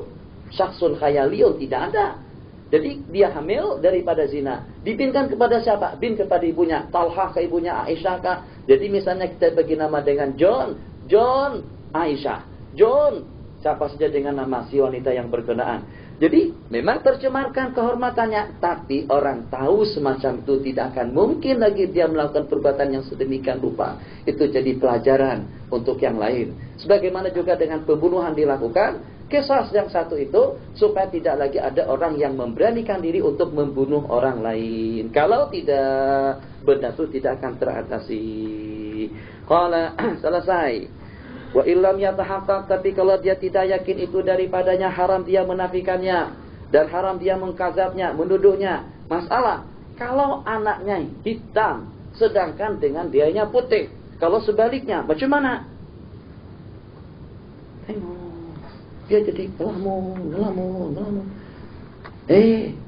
syakhsun khayaliyun, tidak ada. Jadi dia hamil daripada zina. Dibinkan kepada siapa? Bin kepada ibunya. Talhah ke ibunya, Aisyah kah? Jadi misalnya kita bagi nama dengan John, John Aisyah. John, siapa saja dengan nama si wanita yang berkenaan. Jadi memang tercemarkan kehormatannya. Tapi orang tahu semacam itu tidak akan mungkin lagi dia melakukan perbuatan yang sedemikian rupa. Itu jadi pelajaran untuk yang lain. Sebagaimana juga dengan pembunuhan dilakukan, kisah yang satu itu supaya tidak lagi ada orang yang memberanikan diri untuk membunuh orang lain. Kalau tidak, benda itu tidak akan teratasi. Qala selesai. Wa illam yatahaqqaq, tapi kalau dia tidak yakin itu daripadanya, haram dia menafikannya dan haram dia mengkazabnya, menuduhnya. Masalah kalau anaknya hitam sedangkan dengan dianya putih. Kalau sebaliknya bagaimana? Dia jadi ngelamun.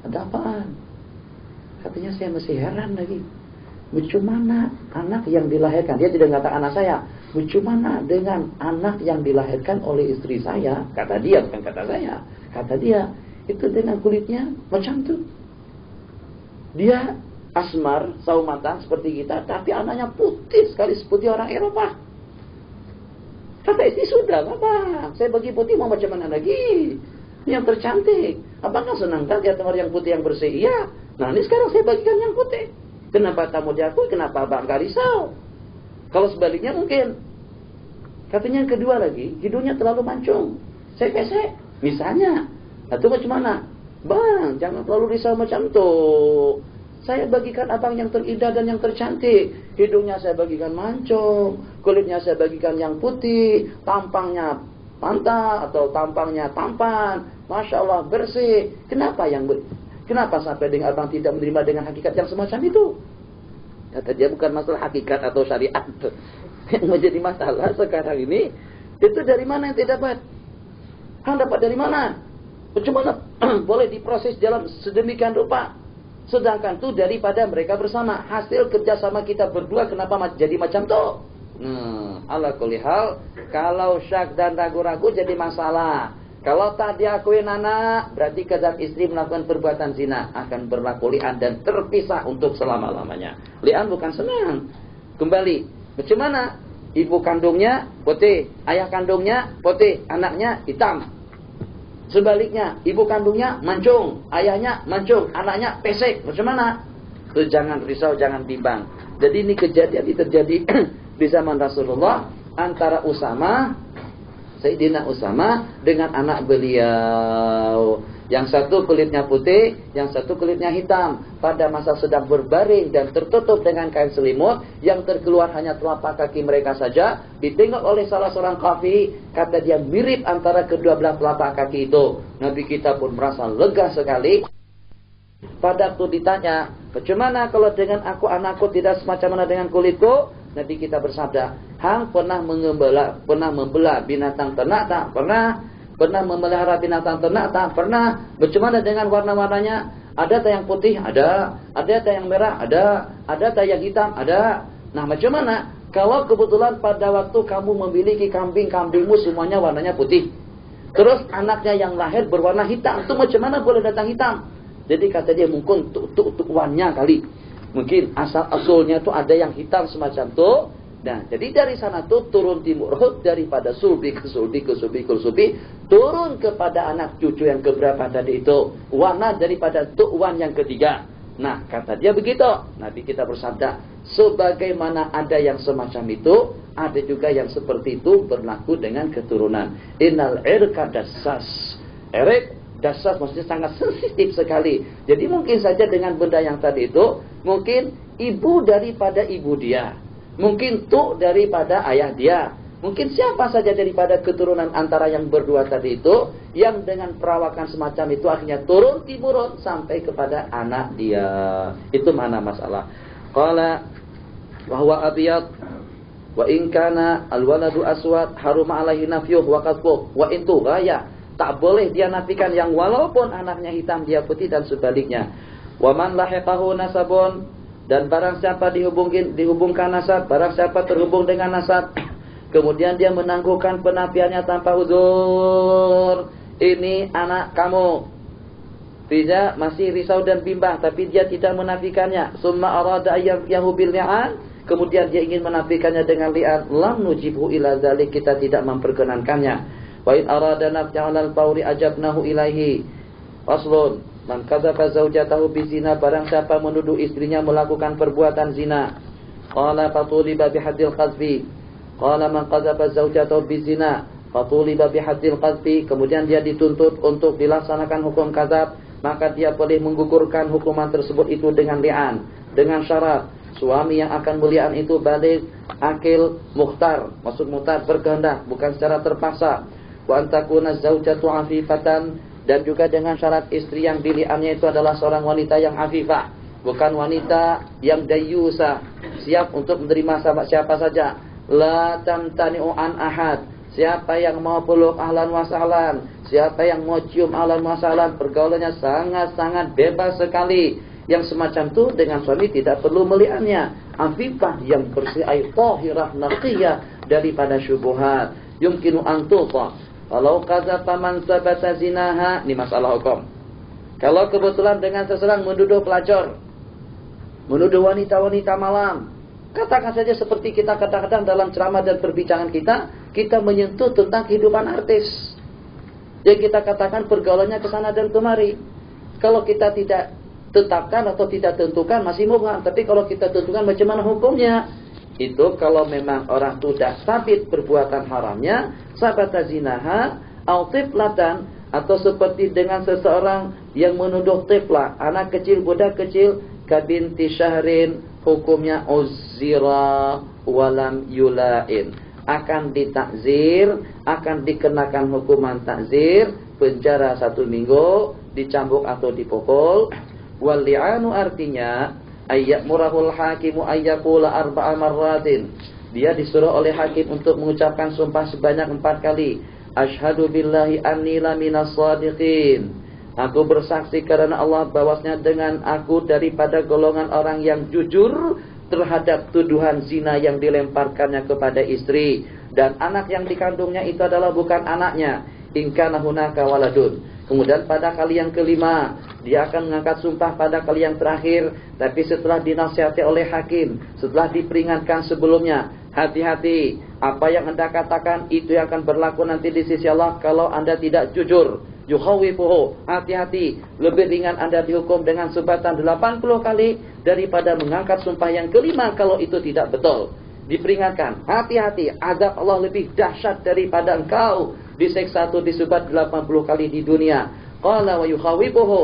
Ada apaan? Katanya saya masih heran lagi. Bagaimana anak yang dilahirkan? Dia tidak mengatakan anak saya. Bagaimana dengan anak yang dilahirkan oleh istri saya? Kata dia, bukan kata saya. Kata dia, itu dengan kulitnya macam tu. Dia asmar, saumatan seperti kita, tapi anaknya putih sekali seperti orang Eropa. Kata istri, sudah Bapak, saya bagi putih mau macam mana lagi? Yang tercantik. Abang kan senang kan lihat yang putih yang bersih? Iya. Nah ini sekarang saya bagikan yang putih. Kenapa kamu diakui? Kenapa Abang gak risau? Kalau sebaliknya mungkin. Katanya yang kedua lagi, hidungnya terlalu mancung. Saya pesek. Misalnya. Nah itu macam mana? Bang, jangan terlalu risau macam tu. Saya bagikan abang yang terindah dan yang tercantik. Hidungnya saya bagikan mancung, kulitnya saya bagikan yang putih, tampangnya pantat atau tampangnya tampan. Masya Allah bersih. Kenapa sampai dengan abang tidak menerima dengan hakikat yang semacam itu? Kata dia bukan masalah hakikat atau syariat. Yang menjadi masalah sekarang ini, itu dari mana yang tidak dapat? Dapat dari mana? Bagaimana boleh diproses dalam sedemikian rupa? Sedangkan itu daripada mereka bersama. Hasil kerjasama kita berdua kenapa jadi macam itu? Ala kulli hal, kalau syak dan ragu-ragu jadi masalah. Kalau tak diakui anak, berarti kedua istri melakukan perbuatan zina, akan berlaku li'an dan terpisah untuk selama-lamanya. Li'an bukan senang. Kembali, bagaimana? Ibu kandungnya putih, ayah kandungnya putih, anaknya hitam. Sebaliknya, ibu kandungnya mancung, ayahnya mancung, anaknya pesek. Bagaimana? Itu jangan risau, jangan bimbang. Jadi ini kejadian ini terjadi di zaman Rasulullah antara Sayyidina Usama dengan anak beliau. Yang satu kulitnya putih, yang satu kulitnya hitam. Pada masa sedang berbaring dan tertutup dengan kain selimut, yang terkeluar hanya telapak kaki mereka saja. Ditengok oleh salah seorang kafi, kata dia mirip antara kedua belah telapak kaki itu. Nabi kita pun merasa lega sekali. Pada waktu ditanya, bagaimana kalau dengan anakku tidak semacam mana dengan kulitku? Nabi kita bersabda, hang pernah membelah binatang ternak tak? Pernah memelihara binatang ternak tak? Pernah. Bagaimana dengan warna-warnanya? Ada tak yang putih? Ada tak yang merah? Ada tak yang hitam? Ada. Nah, bagaimana? Kalau kebetulan pada waktu kamu memiliki kambingmu semuanya warnanya putih, terus anaknya yang lahir berwarna hitam, itu macam mana boleh datang hitam? Jadi kata dia mungkin tuannya kali. Mungkin asal-usulnya itu ada yang hitam semacam itu. Nah, jadi dari sana tuh turun timurut daripada sulbi ke sulbi ke sulbi ke sulbi, turun kepada anak cucu yang keberapa tadi itu, warna daripada tuan yang ketiga. Nah, kata dia begitu. Nabi kita bersabda, sebagaimana ada yang semacam itu, ada juga yang seperti itu berlaku dengan keturunan. Innal irka dassas. Erik dassas maksudnya sangat sensitif sekali. Jadi mungkin saja dengan benda yang tadi itu, mungkin ibu daripada ibu dia, mungkin tuh daripada ayah dia, mungkin siapa saja daripada keturunan antara yang berdua tadi itu, yang dengan perawakan semacam itu akhirnya turun timurun sampai kepada anak dia. Itu mana masalah. Qala wa huwa abyad wa in kana alwaladu aswad haruma alaihi nafyuh wa qadfuh wa in tughaya. Tak boleh dia nafikan yang walaupun anaknya hitam dia putih dan sebaliknya. Wa man lahiqahu nasabun, dan barang siapa dihubungkan nasab, barang siapa terhubung dengan nasab, kemudian dia menangguhkan penafiannya tanpa uzur. Ini anak kamu. Tidak, masih risau dan bimbang, tapi dia tidak menafikannya. Summa arada ayyamyahu bil li'an, kemudian dia ingin menafikannya dengan li'an. Lam nujibhu ila dzalik, kita tidak memperkenankannya. Wa in arada nafya 'alal fawri ajabnahu ilaihi. Faslun, man kadzaba zaujatahu bizina, barang siapa menuduh istrinya melakukan perbuatan zina. Qala fatuliba bihaddil qadzfi. Qala man qadzaba zaujatahu bizina fatuliba bihaddil qadzfi, kemudian dia dituntut untuk dilaksanakan hukum kadzab, maka dia boleh menggugurkan hukuman tersebut itu dengan li'an, dengan syarat suami yang akan meli'an itu balik, akil, mukhtar, maksud mukhtar berkehendak, bukan secara terpaksa. Wa antakuna zaujatu afifatan, dan juga dengan syarat istri yang dili'annya itu adalah seorang wanita yang afifah, bukan wanita yang dayyusa, siap untuk menerima siapa saja. La tamtani'u an ahad, siapa yang mau peluk ahlan wa sahlan, siapa yang mau cium ahlan wa sahlan, pergaulannya sangat-sangat bebas sekali. Yang semacam itu dengan suami tidak perlu meli'annya. Afifah yang bersih, ay tahirah naqiyah daripada syubhat, yumkinu an tuta. Kalau qadzafa man sabata zinaha, ini masalah hukum. Kalau kebetulan dengan seseorang menuduh pelacur, menuduh wanita-wanita malam, katakan saja seperti kita kadang-kadang dalam ceramah dan perbincangan kita menyentuh tentang kehidupan artis. Yang kita katakan pergaulannya ke sana dan kemari. Kalau kita tidak tetapkan atau tidak tentukan masih mubham, tapi kalau kita tentukan macam mana hukumnya? Itu kalau memang orang itu sudah sabit perbuatan haramnya, sabata zinaha au tiflatan, atau seperti dengan seseorang yang menuduh tiflah, anak kecil, budak kecil, kabinti syahrin, hukumnya uzira walam yulain, akan ditakzir, akan dikenakan hukuman takzir, penjara 1 minggu, dicambuk atau dipukul. Wal li'anu artinya ayyamurahul hakimu ayyaqula arba'a marratin, dia disuruh oleh hakim untuk mengucapkan sumpah sebanyak 4 kali. Asyhadu billahi anni laminas shadiqin, aku bersaksi karena Allah bahwasanya dengan aku daripada golongan orang yang jujur terhadap tuduhan zina yang dilemparkannya kepada istri, dan anak yang dikandungnya itu adalah bukan anaknya. In kana hunaka waladun. Kemudian pada kali yang kelima, dia akan mengangkat sumpah pada kali yang terakhir, tapi setelah dinasihati oleh hakim, setelah diperingatkan sebelumnya, hati-hati, apa yang Anda katakan itu yang akan berlaku nanti di sisi Allah kalau Anda tidak jujur. Yukhawifuhu, hati-hati, lebih ringan Anda dihukum dengan subatan 80 kali daripada mengangkat sumpah yang kelima kalau itu tidak betul. Diperingatkan, hati-hati, azab Allah lebih dahsyat daripada engkau diseksa atau disubat 80 kali di dunia. Qala wa yukhawibuhu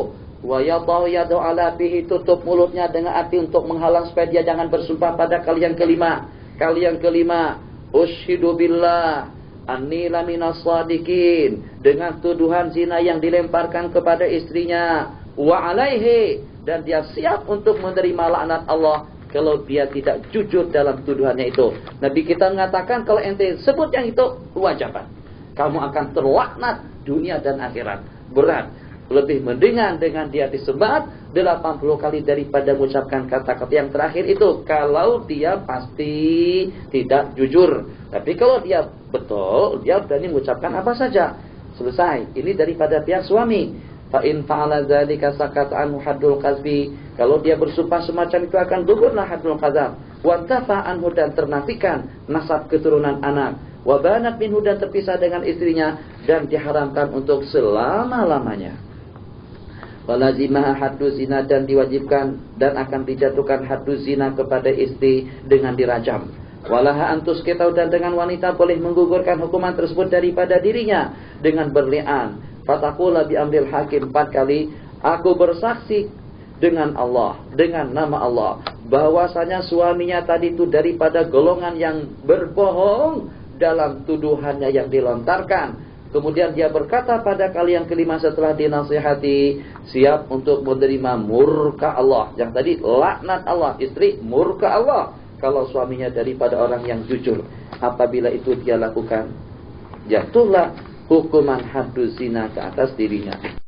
wa yadau yadu ala fihi, tutup mulutnya dengan arti untuk menghalang supaya dia jangan bersumpah pada kali yang kelima. Kali yang kelima, ushidu billah anni laminas shadiqin, dengan tuduhan zina yang dilemparkan kepada istrinya, wa alaihi, dan dia siap untuk menerima laknat Allah kalau dia tidak jujur dalam tuduhannya itu. Nabi kita mengatakan kalau ente sebut yang itu, wajaban, kamu akan terlaknat dunia dan akhirat. Berat. Lebih mendingan dengan dia disebat 80 kali daripada mengucapkan kata-kata yang terakhir itu, kalau dia pasti tidak jujur. Tapi kalau dia betul, dia berani mengucapkan apa saja. Selesai. Ini daripada pihak suami. Fa in fa'ala dzalika sakat anhu haddul qazfi. Kalau dia bersumpah semacam itu akan gugurlah haddul qadzaf. Wa tafa anhu, dan ternafikan nasab keturunan anak. Wa banat minhu, dan terpisah dengan istrinya, dan diharamkan untuk selama-lamanya. Walazimah haddu zina, dan diwajibkan dan akan dijatuhkan haddu zina kepada istri dengan dirajam. Walaha antus kita, dan dengan wanita boleh menggugurkan hukuman tersebut daripada dirinya dengan berli'an. Fataqulla bi amril hakim, 4 kali, aku bersaksi dengan Allah, dengan nama Allah, bahwasanya suaminya tadi itu daripada golongan yang berbohong dalam tuduhannya yang dilontarkan. Kemudian dia berkata pada kali yang kelima setelah dinasihati, siap untuk menerima murka Allah. Yang tadi laknat Allah, istri murka Allah kalau suaminya daripada orang yang jujur. Apabila itu dia lakukan, jatuhlah hukuman haddu zina ke atas dirinya.